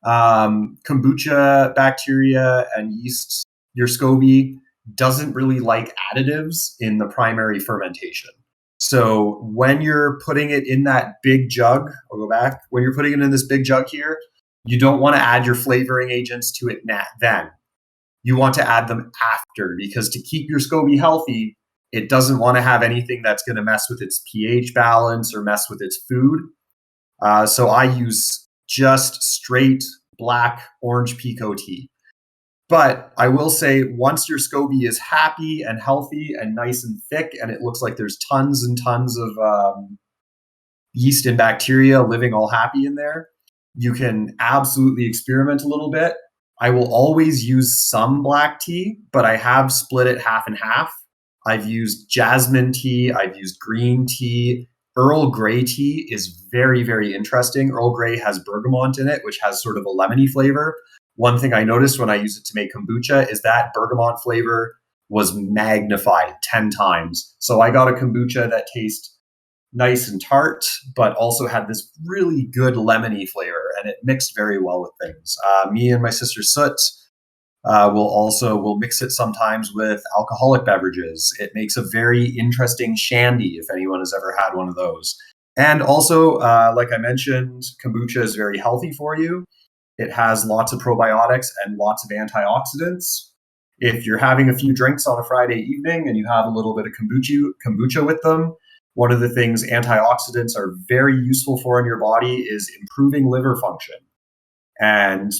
Kombucha bacteria and yeast, your Scoby doesn't really like additives in the primary fermentation. So when you're putting it in that big jug, I'll go back, when you're putting it in this big jug here, you don't want to add your flavoring agents to it then. You want to add them after, because to keep your Scoby healthy, it doesn't want to have anything that's going to mess with its pH balance or mess with its food. So I use just straight black orange pico tea. But I will say, once your Scoby is happy and healthy and nice and thick, and it looks like there's tons and tons of yeast and bacteria living all happy in there, you can absolutely experiment a little bit. I will always use some black tea, but I have split it half and half. I've used jasmine tea. I've used green tea. Earl Grey tea is very, very interesting. Earl Grey has bergamot in it, which has sort of a lemony flavor. One thing I noticed when I use it to make kombucha is that bergamot flavor was magnified 10 times. So I got a kombucha that tastes nice and tart, but also had this really good lemony flavor, and it mixed very well with things. Me and my sister Soot we'll mix it sometimes with alcoholic beverages. It makes a very interesting shandy, if anyone has ever had one of those. And also, like I mentioned, kombucha is very healthy for you. It has lots of probiotics and lots of antioxidants. If you're having a few drinks on a Friday evening and you have a little bit of kombucha with them, one of the things antioxidants are very useful for in your body is improving liver function. And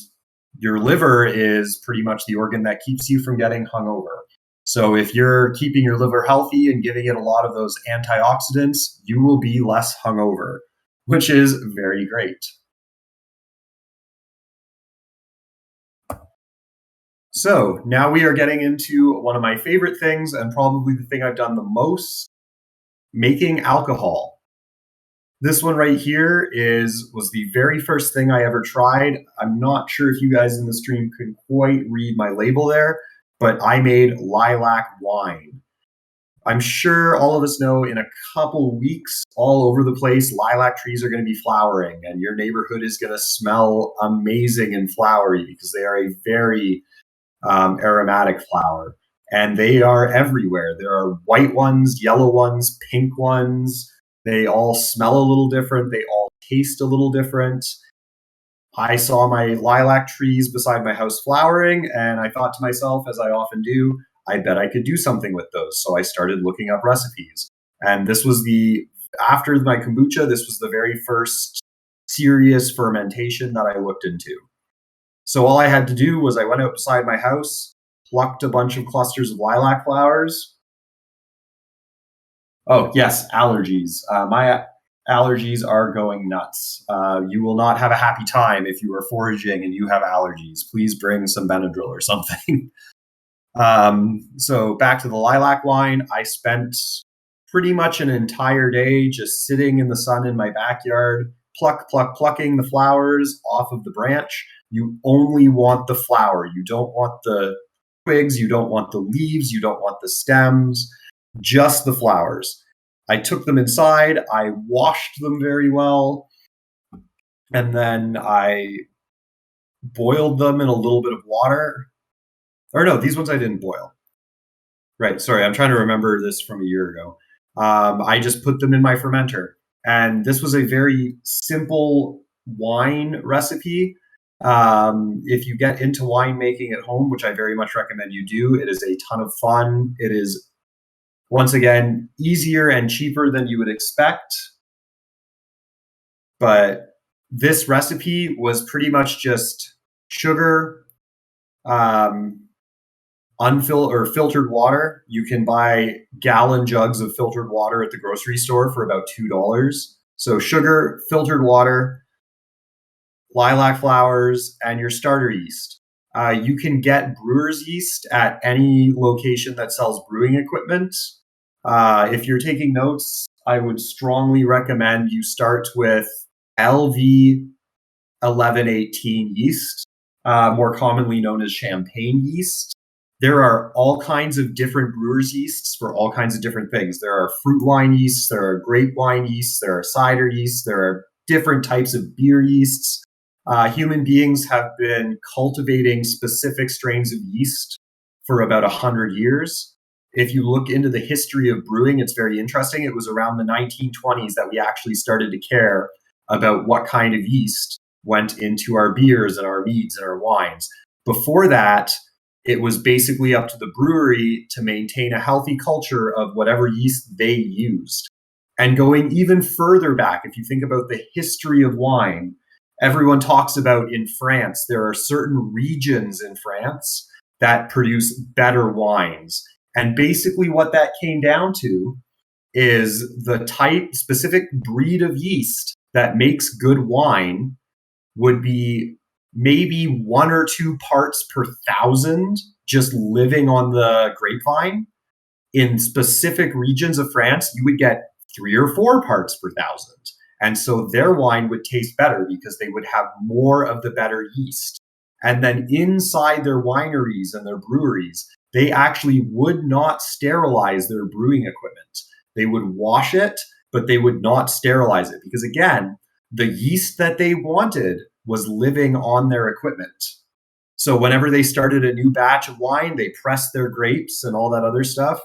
your liver is pretty much the organ that keeps you from getting hungover. So if you're keeping your liver healthy and giving it a lot of those antioxidants, you will be less hungover, which is very great. So now we are getting into one of my favorite things, and probably the thing I've done the most, making alcohol. This one right here was the very first thing I ever tried. I'm not sure if you guys in the stream could quite read my label there, but I made Lilac Wine. I'm sure all of us know in a couple weeks, all over the place, lilac trees are going to be flowering, and your neighborhood is going to smell amazing and flowery because they are a very aromatic flower, and they are everywhere. There are white ones, yellow ones, pink ones. They all smell a little different. They all taste a little different. I saw my lilac trees beside my house flowering, and I thought to myself, as I often do, I bet I could do something with those. So I started looking up recipes. And this was after my kombucha, this was the very first serious fermentation that I looked into. So all I had to do was I went outside my house, plucked a bunch of clusters of lilac flowers. Oh, yes, allergies. My allergies are going nuts. You will not have a happy time if you are foraging and you have allergies. Please bring some Benadryl or something. So back to the lilac wine, I spent pretty much an entire day just sitting in the sun in my backyard, plucking the flowers off of the branch. You only want the flower. You don't want the twigs. You don't want the leaves. You don't want the stems, just the flowers. I took them inside. I washed them very well. And then I boiled them in a little bit of water. Or no, these ones I didn't boil. Right, sorry, I'm trying to remember this from a year ago. I just put them in my fermenter. And this was a very simple wine recipe. If you get into winemaking at home, which I very much recommend you do, it is a ton of fun. It is, once again, easier and cheaper than you would expect. But this recipe was pretty much just sugar, filtered water. You can buy gallon jugs of filtered water at the grocery store for about $2. So sugar, filtered water, lilac flowers, and your starter yeast. You can get brewer's yeast at any location that sells brewing equipment. If you're taking notes, I would strongly recommend you start with LV 1118 yeast, more commonly known as champagne yeast. There are all kinds of different brewer's yeasts for all kinds of different things. There are fruit wine yeasts, there are grape wine yeasts, there are cider yeasts, there are different types of beer yeasts. Human beings have been cultivating specific strains of yeast for about 100 years. If you look into the history of brewing, it's very interesting. It was around the 1920s that we actually started to care about what kind of yeast went into our beers and our meads and our wines. Before that, it was basically up to the brewery to maintain a healthy culture of whatever yeast they used. And going even further back, if you think about the history of wine, everyone talks about in France, there are certain regions in France that produce better wines. And basically what that came down to is the specific breed of yeast that makes good wine would be maybe 1 or 2 parts per thousand just living on the grapevine. In specific regions of France, you would get 3 or 4 parts per thousand. And so their wine would taste better because they would have more of the better yeast. And then inside their wineries and their breweries, they actually would not sterilize their brewing equipment. They would wash it, but they would not sterilize it because, again, the yeast that they wanted was living on their equipment. So whenever they started a new batch of wine, they pressed their grapes and all that other stuff.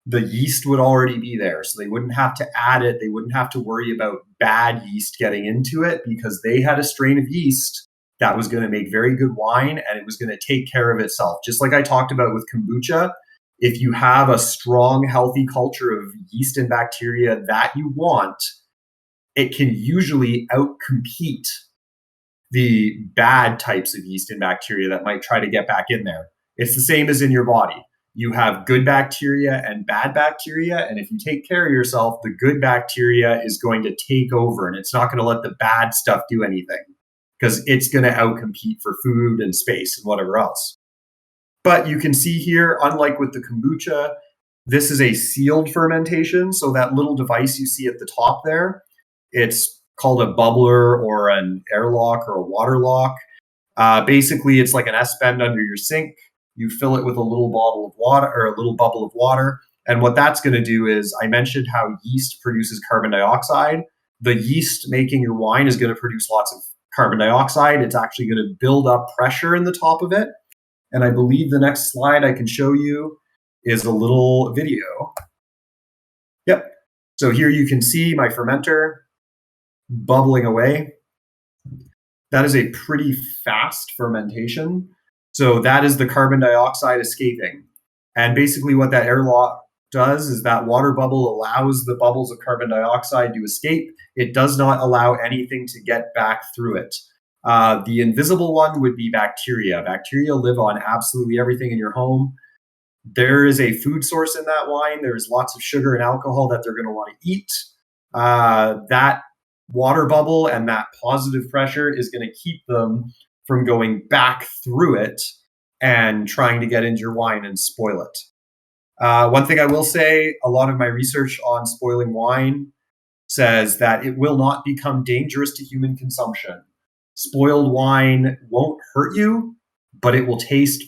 The yeast would already be there. So they wouldn't have to add it. They wouldn't have to worry about bad yeast getting into it because they had a strain of yeast that was going to make very good wine and it was going to take care of itself. Just like I talked about with kombucha, if you have a strong, healthy culture of yeast and bacteria that you want, it can usually outcompete the bad types of yeast and bacteria that might try to get back in there. It's the same as in your body. You have good bacteria and bad bacteria, and if you take care of yourself, the good bacteria is going to take over, and it's not going to let the bad stuff do anything because it's going to outcompete for food and space and whatever else. But you can see here, unlike with the kombucha, this is a sealed fermentation. So that little device you see at the top there, it's called a bubbler or an airlock or a water lock. Basically, it's like an S-bend under your sink. You fill it with a little bottle of water or a little bubble of water. And what that's going to do is, I mentioned how yeast produces carbon dioxide. The yeast making your wine is going to produce lots of carbon dioxide. It's actually going to build up pressure in the top of it. And I believe the next slide I can show you is a little video. Yep. So here you can see my fermenter bubbling away. That is a pretty fast fermentation. So that is the carbon dioxide escaping. And basically what that airlock does is that water bubble allows the bubbles of carbon dioxide to escape. It does not allow anything to get back through it. The invisible one would be bacteria. Bacteria live on absolutely everything in your home. There is a food source in that wine. There's lots of sugar and alcohol that they're going to want to eat. That water bubble and that positive pressure is going to keep them from going back through it and trying to get into your wine and spoil it. One thing I will say, a lot of my research on spoiling wine says that it will not become dangerous to human consumption. Spoiled wine won't hurt you, but it will taste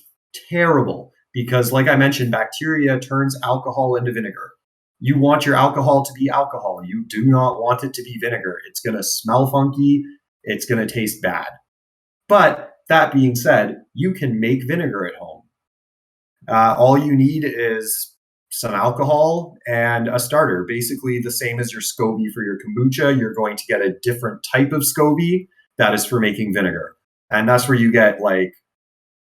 terrible because, like I mentioned, bacteria turns alcohol into vinegar. You want your alcohol to be alcohol. You do not want it to be vinegar. It's going to smell funky. It's going to taste bad. But that being said, you can make vinegar at home. All you need is some alcohol and a starter, basically the same as your Scoby for your kombucha. You're going to get a different type of Scoby that is for making vinegar. And that's where you get like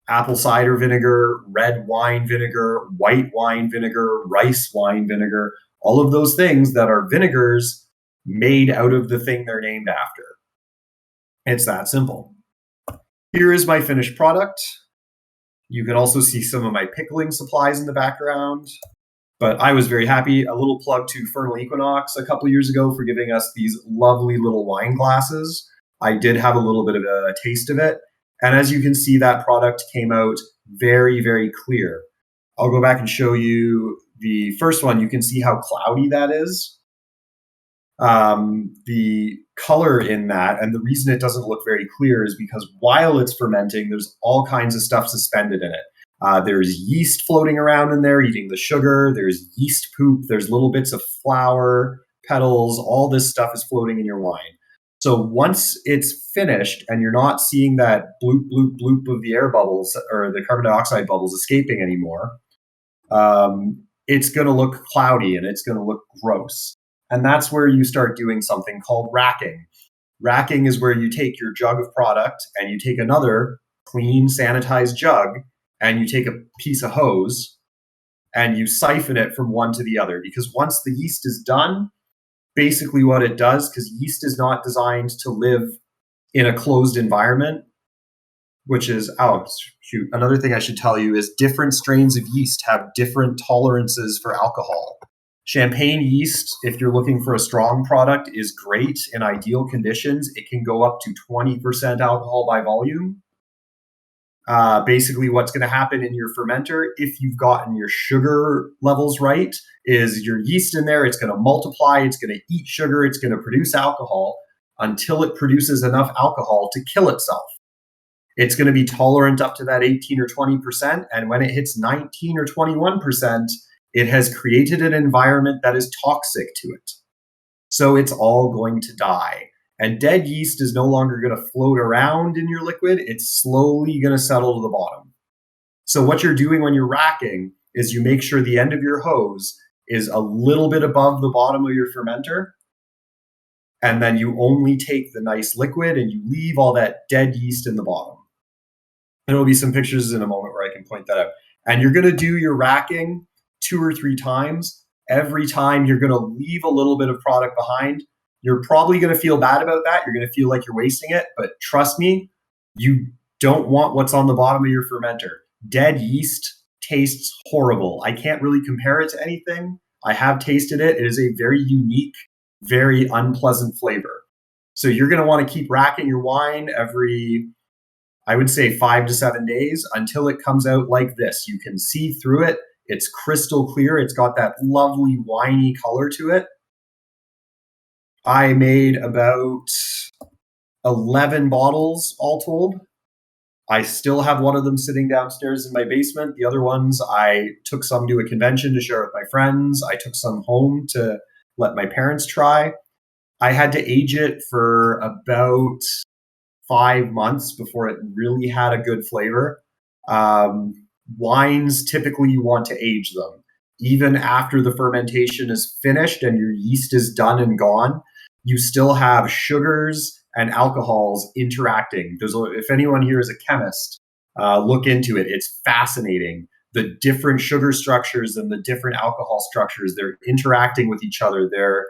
apple cider vinegar, red wine vinegar, white wine vinegar, rice wine vinegar, all of those things that are vinegars made out of the thing they're named after. It's that simple. Here is my finished product. You can also see some of my pickling supplies in the background. But I was very happy. A little plug to Fernal Equinox a couple years ago for giving us these lovely little wine glasses. I did have a little bit of a taste of it. And as you can see, that product came out very, very clear. I'll go back and show you the first one. You can see how cloudy that is. The color in that, and the reason it doesn't look very clear is because while it's fermenting, there's all kinds of stuff suspended in it. There's yeast floating around in there eating the sugar. There's yeast poop. There's little bits of flour, petals. All this stuff is floating in your wine. So once it's finished and you're not seeing that bloop, bloop, bloop of the air bubbles or the carbon dioxide bubbles escaping anymore, it's going to look cloudy and it's going to look gross. And that's where you start doing something called racking. Racking is where you take your jug of product and you take another clean, sanitized jug and you take a piece of hose and you siphon it from one to the other. Because once the yeast is done, basically what it does, because yeast is not designed to live in a closed environment, which is, another thing I should tell you is different strains of yeast have different tolerances for alcohol. Champagne yeast, if you're looking for a strong product, is great in ideal conditions. It can go up to 20% alcohol by volume. Basically, what's going to happen in your fermenter, if you've gotten your sugar levels right, is your yeast in there, it's going to multiply, it's going to eat sugar, it's going to produce alcohol until it produces enough alcohol to kill itself. It's going to be tolerant up to that 18 or 20%, and when it hits 19 or 21%, it has created an environment that is toxic to it. So it's all going to die. And dead yeast is no longer going to float around in your liquid. It's slowly going to settle to the bottom. So what you're doing when you're racking is you make sure the end of your hose is a little bit above the bottom of your fermenter. And then you only take the nice liquid and you leave all that dead yeast in the bottom. There will be some pictures in a moment where I can point that out. And you're going to do your racking 2 or 3 times. Every time you're going to leave a little bit of product behind. You're probably going to feel bad about that. You're going to feel like you're wasting it. But trust me, you don't want what's on the bottom of your fermenter. Dead yeast tastes horrible. I can't really compare it to anything. I have tasted it. It is a very unique, very unpleasant flavor. So you're going to want to keep racking your wine every, I would say, 5 to 7 days until it comes out like this. You can see through it. It's crystal clear. It's got that lovely winey color to it. I made about 11 bottles all told. I still have one of them sitting downstairs in my basement. The other ones, I took some to a convention to share with my friends. I took some home to let my parents try. I had to age it for about 5 months before it really had a good flavor. Wines, typically you want to age them. Even after the fermentation is finished and your yeast is done and gone, you still have sugars and alcohols interacting. If anyone here is a chemist, look into it. It's fascinating. The different sugar structures and the different alcohol structures, they're interacting with each other. They're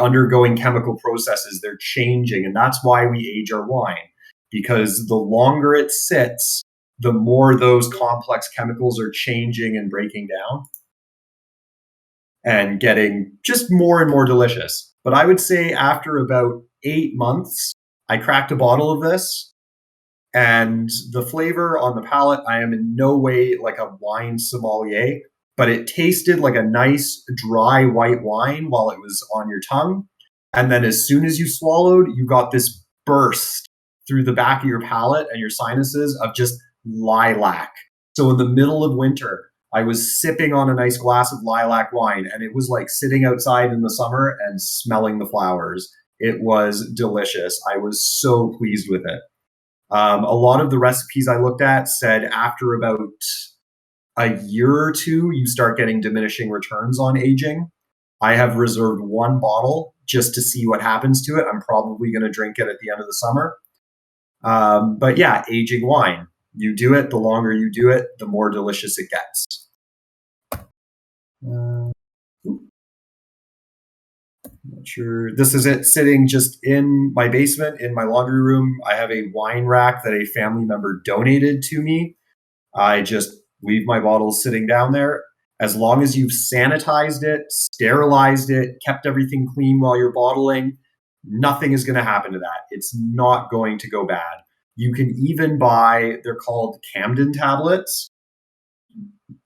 undergoing chemical processes. They're changing. And that's why we age our wine. Because the longer it sits, the more those complex chemicals are changing and breaking down and getting just more and more delicious. But I would say after about 8 months, I cracked a bottle of this, and the flavor on the palate, I am in no way like a wine sommelier, but it tasted like a nice dry white wine while it was on your tongue. And then as soon as you swallowed, you got this burst through the back of your palate and your sinuses of just lilac. So in the middle of winter, I was sipping on a nice glass of lilac wine, and it was like sitting outside in the summer and smelling the flowers. It was delicious. I was so pleased with it. A lot of the recipes I looked at said after about a year or two, you start getting diminishing returns on aging. I have reserved one bottle just to see what happens to it. I'm probably going to drink it at the end of the summer. But yeah, aging wine. You do it, the longer you do it, the more delicious it gets. Not sure. This is it sitting just in my basement, in my laundry room. I have a wine rack that a family member donated to me. I just leave my bottles sitting down there. As long as you've sanitized it, sterilized it, kept everything clean while you're bottling, nothing is going to happen to that. It's not going to go bad. You can even buy, they're called Camden Tablets.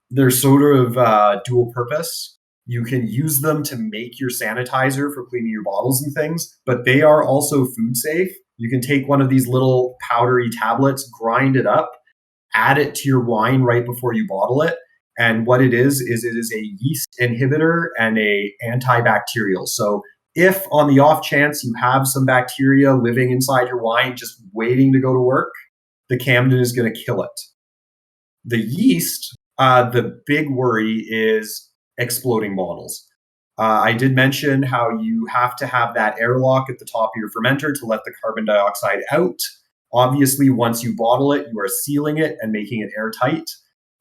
They're sort of dual purpose. You can use them to make your sanitizer for cleaning your bottles and things, but they are also food safe. You can take one of these little powdery tablets, grind it up, add it to your wine right before you bottle it. And what it is it is a yeast inhibitor and a antibacterial. So if on the off chance you have some bacteria living inside your wine just waiting to go to work, the Camden is going to kill it. The yeast, the big worry is exploding bottles. I did mention how you have to have that airlock at the top of your fermenter to let the carbon dioxide out. Obviously, once you bottle it, you are sealing it and making it airtight.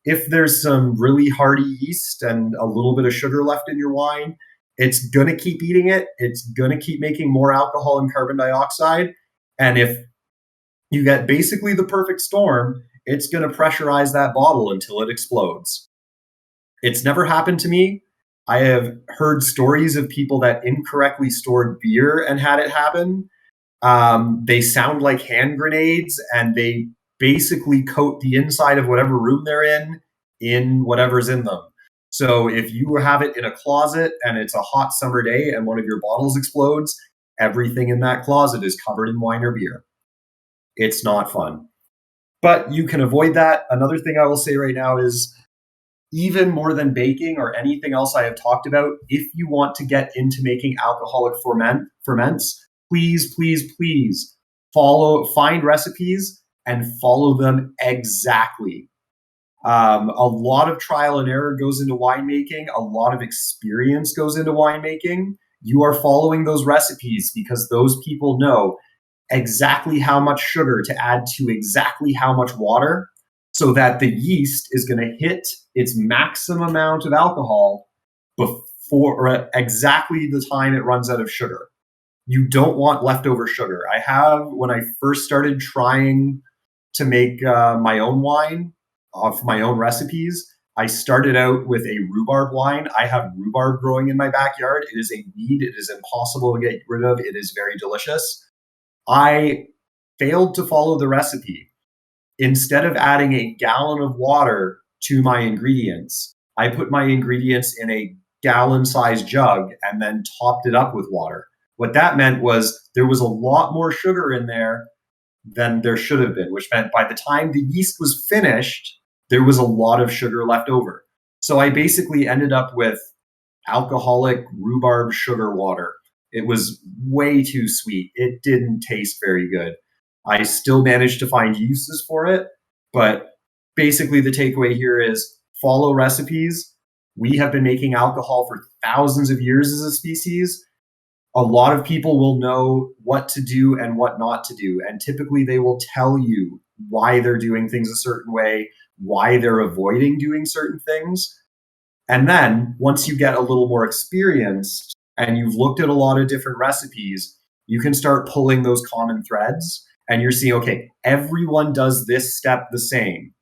If there's some really hardy yeast and a little bit of sugar left in your wine, it's going to keep eating it. It's going to keep making more alcohol and carbon dioxide. And if you get basically the perfect storm, it's going to pressurize that bottle until it explodes. It's never happened to me. I have heard stories of people that incorrectly stored beer and had it happen. They sound like hand grenades, and they basically coat the inside of whatever room they're in whatever's in them. So if you have it in a closet and it's a hot summer day and one of your bottles explodes, everything in that closet is covered in wine or beer. It's not fun. But you can avoid that. Another thing I will say right now is, even more than baking or anything else I have talked about, if you want to get into making alcoholic ferments, please find recipes and follow them exactly. A lot of trial and error goes into winemaking. A lot of experience goes into winemaking. You are following those recipes because those people know exactly how much sugar to add to exactly how much water, so that the yeast is going to hit its maximum amount of alcohol before exactly the time it runs out of sugar. You don't want leftover sugar. When I first started trying to make my own wine off my own recipes, I started out with a rhubarb wine. I have rhubarb growing in my backyard. It is a weed. It is impossible to get rid of. It is very delicious. I failed to follow the recipe. Instead of adding a gallon of water to my ingredients, I put my ingredients in a gallon-sized jug and then topped it up with water. What that meant was there was a lot more sugar in there than there should have been, which meant by the time the yeast was finished, there was a lot of sugar left over. So I basically ended up with alcoholic rhubarb sugar water. It was way too sweet. It didn't taste very good. I still managed to find uses for it, but basically the takeaway here is follow recipes. We have been making alcohol for thousands of years as a species. A lot of people will know what to do and what not to do, and typically they will tell you why they're doing things a certain way, why they're avoiding doing certain things. And then once you get a little more experienced and you've looked at a lot of different recipes, you can start pulling those common threads. And you're seeing, okay, everyone does this step the same.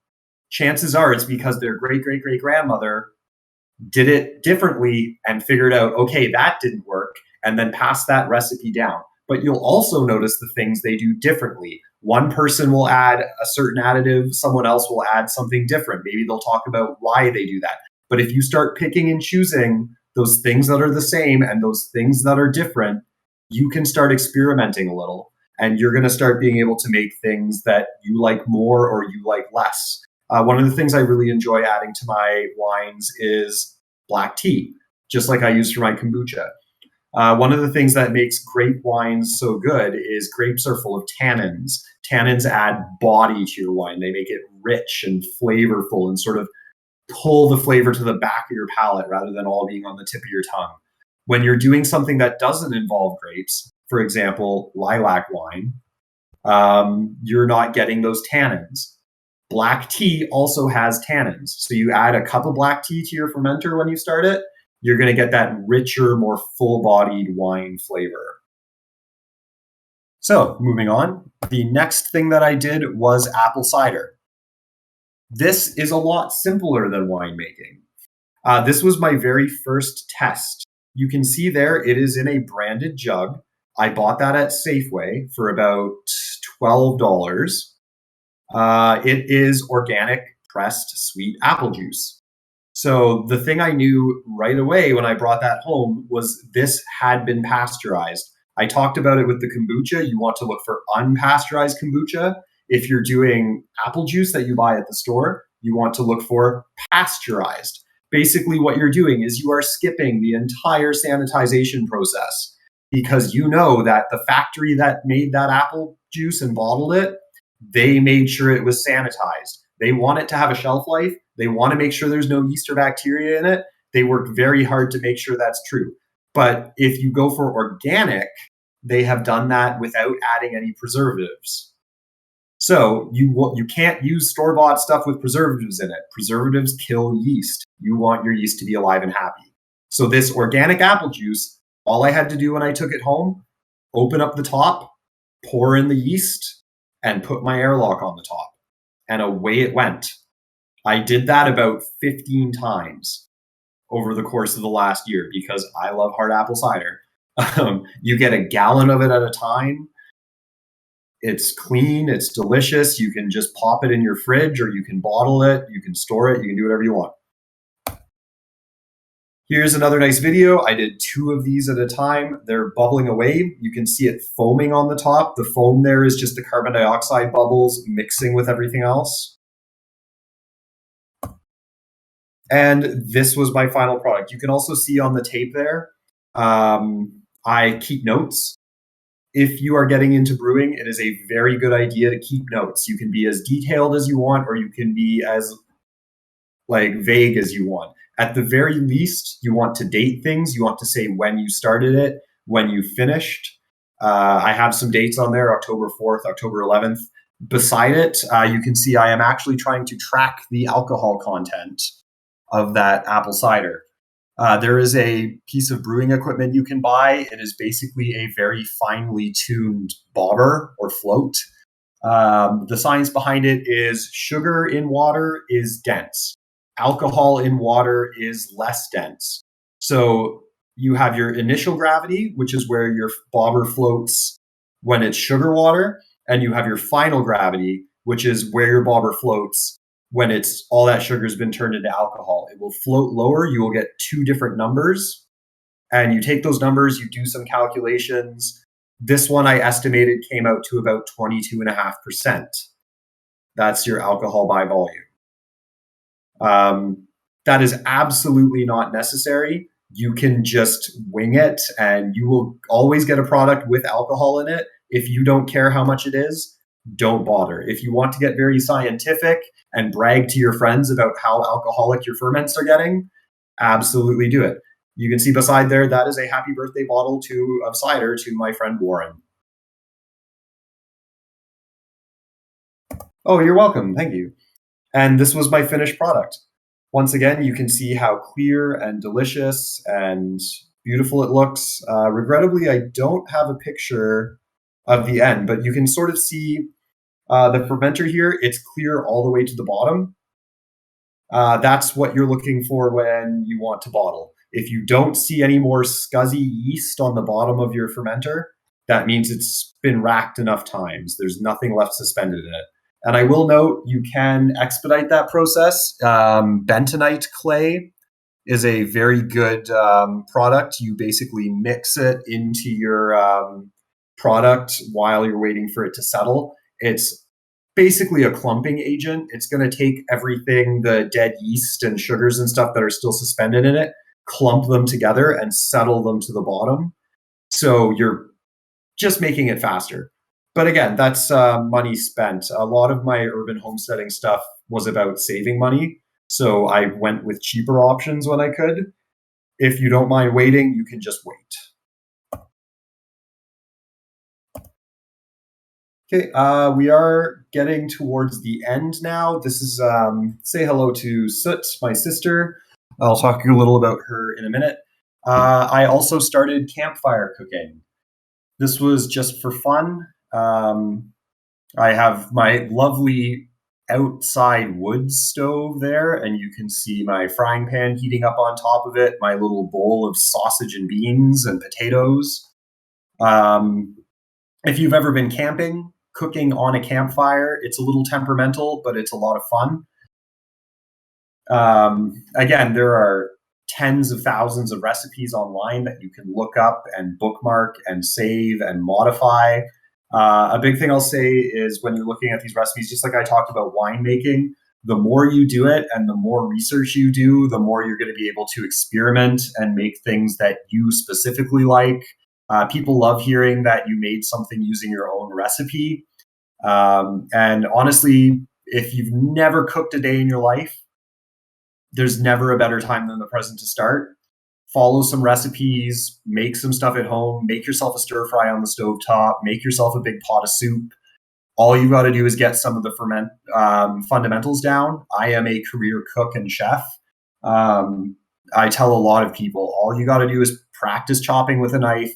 Chances are it's because their great-great-great-grandmother did it differently and figured out, okay, that didn't work, and then passed that recipe down. But you'll also notice the things they do differently. One person will add a certain additive, someone else will add something different. Maybe they'll talk about why they do that. But if you start picking and choosing those things that are the same and those things that are different, you can start experimenting a little, and you're going to start being able to make things that you like more or you like less. One of the things I really enjoy adding to my wines is black tea, just like I use for my kombucha. One of the things that makes grape wines so good is grapes are full of tannins. Tannins add body to your wine. They make it rich and flavorful and sort of pull the flavor to the back of your palate rather than all being on the tip of your tongue. When you're doing something that doesn't involve grapes, for example, lilac wine, you're not getting those tannins. Black tea also has tannins. So you add a cup of black tea to your fermenter when you start it, you're going to get that richer, more full-bodied wine flavor. So moving on, the next thing that I did was apple cider. This is a lot simpler than winemaking. This was my very first test. You can see there it is in a branded jug. I bought that at Safeway for about $12. It is organic pressed sweet apple juice. So the thing I knew right away when I brought that home was this had been pasteurized. I talked about it with the kombucha. You want to look for unpasteurized kombucha. If you're doing apple juice that you buy at the store, you want to look for pasteurized. Basically, what you're doing is you are skipping the entire sanitization process, because you know that the factory that made that apple juice and bottled it, they made sure it was sanitized. They want it to have a shelf life. They want to make sure there's no yeast or bacteria in it. They work very hard to make sure that's true. But if you go for organic, they have done that without adding any preservatives. So you can't use store-bought stuff with preservatives in it. Preservatives kill yeast. You want your yeast to be alive and happy. So this organic apple juice, all I had to do when I took it home, open up the top, pour in the yeast, and put my airlock on the top. And away it went. I did that about 15 times over the course of the last year because I love hard apple cider. You get a gallon of it at a time. It's clean, it's delicious. You can just pop it in your fridge, or you can bottle it, you can store it, you can do whatever you want. Here's another nice video. I did 2 of these at a time. They're bubbling away. You can see it foaming on the top. The foam there is just the carbon dioxide bubbles mixing with everything else. And this was my final product. You can also see on the tape there, I keep notes. If you are getting into brewing, it is a very good idea to keep notes. You can be as detailed as you want, or you can be as vague as you want. At the very least, you want to date things. You want to say when you started it, when you finished. I have some dates on there, October 4th, October 11th. Beside it, you can see I am actually trying to track the alcohol content of that apple cider. There is a piece of brewing equipment you can buy. It is basically a very finely tuned bobber or float. The science behind it is sugar in water is dense. Alcohol in water is less dense. So you have your initial gravity, which is where your bobber floats when it's sugar water, and you have your final gravity, which is where your bobber floats when it's all that sugar has been turned into alcohol. It will float lower. You will get 2 different numbers, and you take those numbers, you do some calculations. This one I estimated came out to about 22.5%. That's your alcohol by volume. That is absolutely not necessary. You can just wing it, and you will always get a product with alcohol in it. If you don't care how much it is, don't bother. If you want to get very scientific and brag to your friends about how alcoholic your ferments are getting, absolutely do it. You can see beside there, that is a happy birthday bottle of cider to my friend Warren. Oh, you're welcome. Thank you. And this was my finished product. Once again, you can see how clear and delicious and beautiful it looks. Regrettably, I don't have a picture of the end, but you can sort of see the fermenter here. It's clear all the way to the bottom. That's what you're looking for when you want to bottle. If you don't see any more scuzzy yeast on the bottom of your fermenter, that means it's been racked enough times. There's nothing left suspended in it. And I will note, you can expedite that process. Bentonite Clay is a very good product. You basically mix it into your product while you're waiting for it to settle. It's basically a clumping agent. It's going to take everything, the dead yeast and sugars and stuff that are still suspended in it, clump them together and settle them to the bottom. So you're just making it faster. But again, that's money spent. A lot of my urban homesteading stuff was about saving money. So I went with cheaper options when I could. If you don't mind waiting, you can just wait. Okay, we are getting towards the end now. This is, say hello to Soot, my sister. I'll talk a little about her in a minute. I also started campfire cooking. This was just for fun. I have my lovely outside wood stove there, and you can see my frying pan heating up on top of it, my little bowl of sausage and beans and potatoes. If you've ever been camping, cooking on a campfire, it's a little temperamental, but it's a lot of fun. Again, there are tens of thousands of recipes online that you can look up and bookmark and save and modify. A big thing I'll say is when you're looking at these recipes, just like I talked about winemaking, the more you do it and the more research you do, the more you're going to be able to experiment and make things that you specifically like. People love hearing that you made something using your own recipe. And honestly, if you've never cooked a day in your life, there's never a better time than the present to start. Follow some recipes, make some stuff at home, make yourself a stir fry on the stovetop, make yourself a big pot of soup. All you got to do is get some of the fundamentals down. I am a career cook and chef. I tell a lot of people, all you got to do is practice chopping with a knife,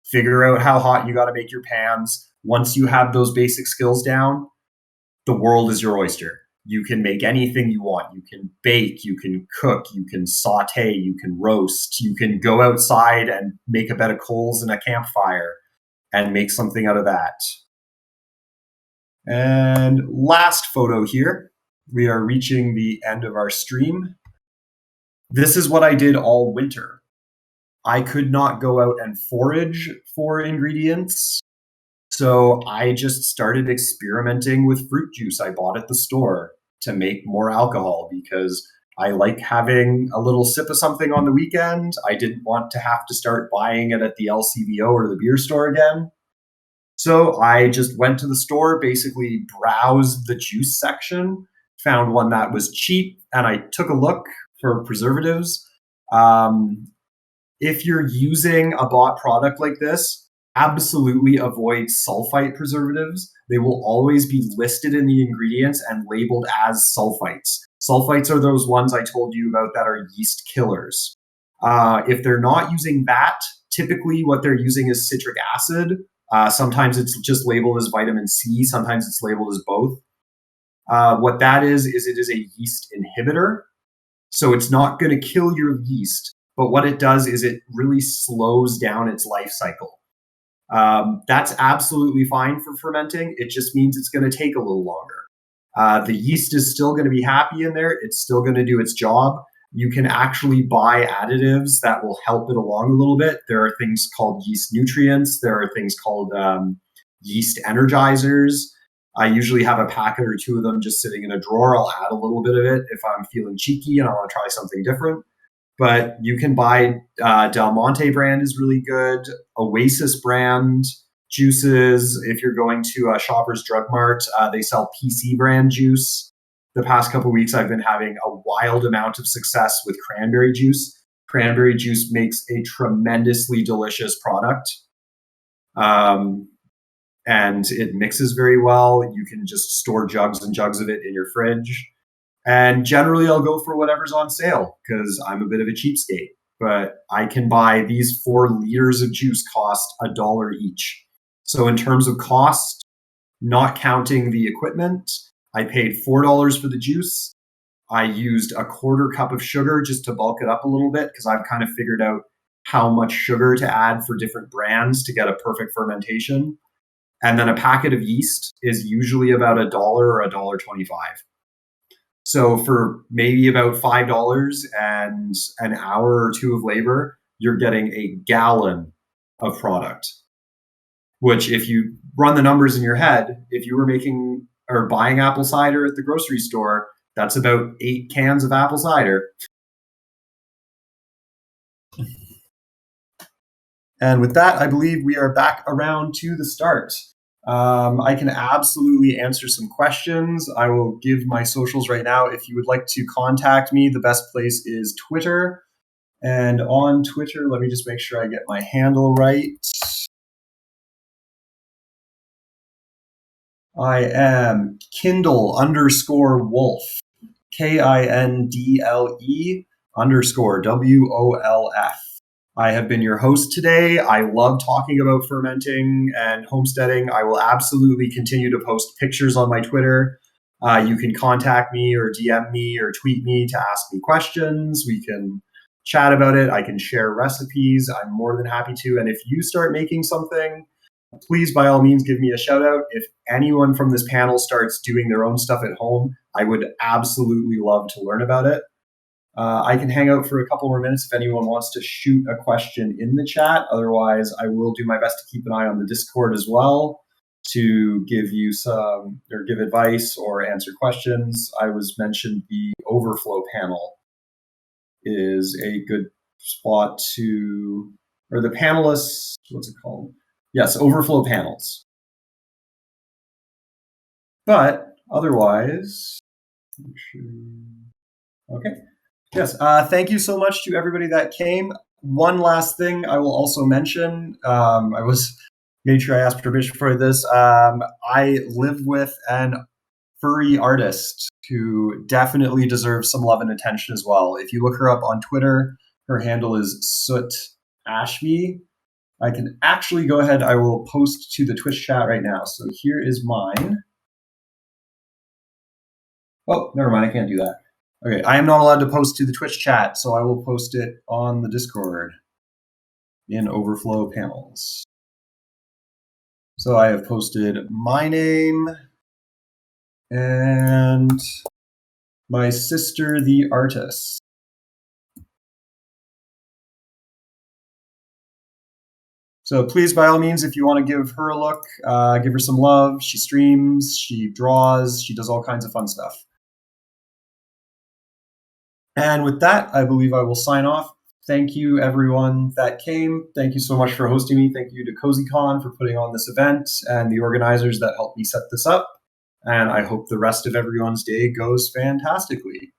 figure out how hot you got to make your pans. Once you have those basic skills down, the world is your oyster. You can make anything you want. You can bake, you can cook, you can saute, you can roast, you can go outside and make a bed of coals in a campfire and make something out of that. And last photo here, we are reaching the end of our stream. This is what I did all winter. I could not go out and forage for ingredients. So I just started experimenting with fruit juice I bought at the store to make more alcohol because I like having a little sip of something on the weekend. I didn't want to have to start buying it at the LCBO or the beer store again. So I just went to the store, basically browsed the juice section, found one that was cheap, and I took a look for preservatives. If you're using a bought product like this, absolutely avoid sulfite preservatives. They will always be listed in the ingredients and labeled as sulfites. Sulfites are those ones I told you about that are yeast killers. If they're not using that, typically what they're using is citric acid. Sometimes it's just labeled as vitamin C. Sometimes it's labeled as both. What that is it is a yeast inhibitor. So it's not going to kill your yeast, but what it does is it really slows down its life cycle. That's absolutely fine for fermenting. It just means it's going to take a little longer. The yeast is still going to be happy in there. It's still going to do its job. You can actually buy additives that will help it along a little bit. There are things called yeast nutrients. There are things called yeast energizers. I usually have a packet or two of them just sitting in a drawer. I'll add a little bit of it if I'm feeling cheeky and I want to try something different. But you can buy Del Monte brand is really good. Oasis brand juices. If you're going to Shoppers Drug Mart, they sell PC brand juice. The past couple of weeks, I've been having a wild amount of success with cranberry juice. Cranberry juice makes a tremendously delicious product. And it mixes very well. You can just store jugs and jugs of it in your fridge. And generally, I'll go for whatever's on sale because I'm a bit of a cheapskate. But I can buy these 4 liters of juice cost $1 each. So in terms of cost, not counting the equipment, I paid $4 for the juice. I used a 1/4 cup of sugar just to bulk it up a little bit because I've kind of figured out how much sugar to add for different brands to get a perfect fermentation. And then a packet of yeast is usually about $1 or $1.25. So for maybe about $5 and an hour or two of labor, you're getting a gallon of product. Which, if you run the numbers in your head, if you were making or buying apple cider at the grocery store, that's about 8 cans of apple cider. And with that, I believe we are back around to the start. I can absolutely answer some questions. I will give my socials right now. If you would like to contact me, the best place is Twitter. And on Twitter, let me just make sure I get my handle right. I am Kindle_Wolf, KINDLE_WOLF. I have been your host today. I love talking about fermenting and homesteading. I will absolutely continue to post pictures on my Twitter. You can contact me or DM me or tweet me to ask me questions. We can chat about it. I can share recipes. I'm more than happy to. And if you start making something, please, by all means, give me a shout out. If anyone from this panel starts doing their own stuff at home, I would absolutely love to learn about it. I can hang out for a couple more minutes if anyone wants to shoot a question in the chat. Otherwise, I will do my best to keep an eye on the Discord as well to give you some or give advice or answer questions. I was mentioned the overflow panel is a good spot to, or the panelists, what's it called? Yes, overflow panels. But otherwise, okay. Yes, thank you so much to everybody that came. One last thing I will also mention, made sure I asked permission for this. I live with an furry artist who definitely deserves some love and attention as well. If you look her up on Twitter, her handle is Soot Ashby. I can actually go ahead, I will post to the Twitch chat right now. So here is mine. Oh, never mind, I can't do that. Okay, I am not allowed to post to the Twitch chat, so I will post it on the Discord in overflow panels. So I have posted my name and my sister, the artist. So please, by all means, if you want to give her a look, give her some love. She streams, she draws, she does all kinds of fun stuff. And with that, I believe I will sign off. Thank you, everyone that came. Thank you so much for hosting me. Thank you to CozyCon for putting on this event and the organizers that helped me set this up. And I hope the rest of everyone's day goes fantastically.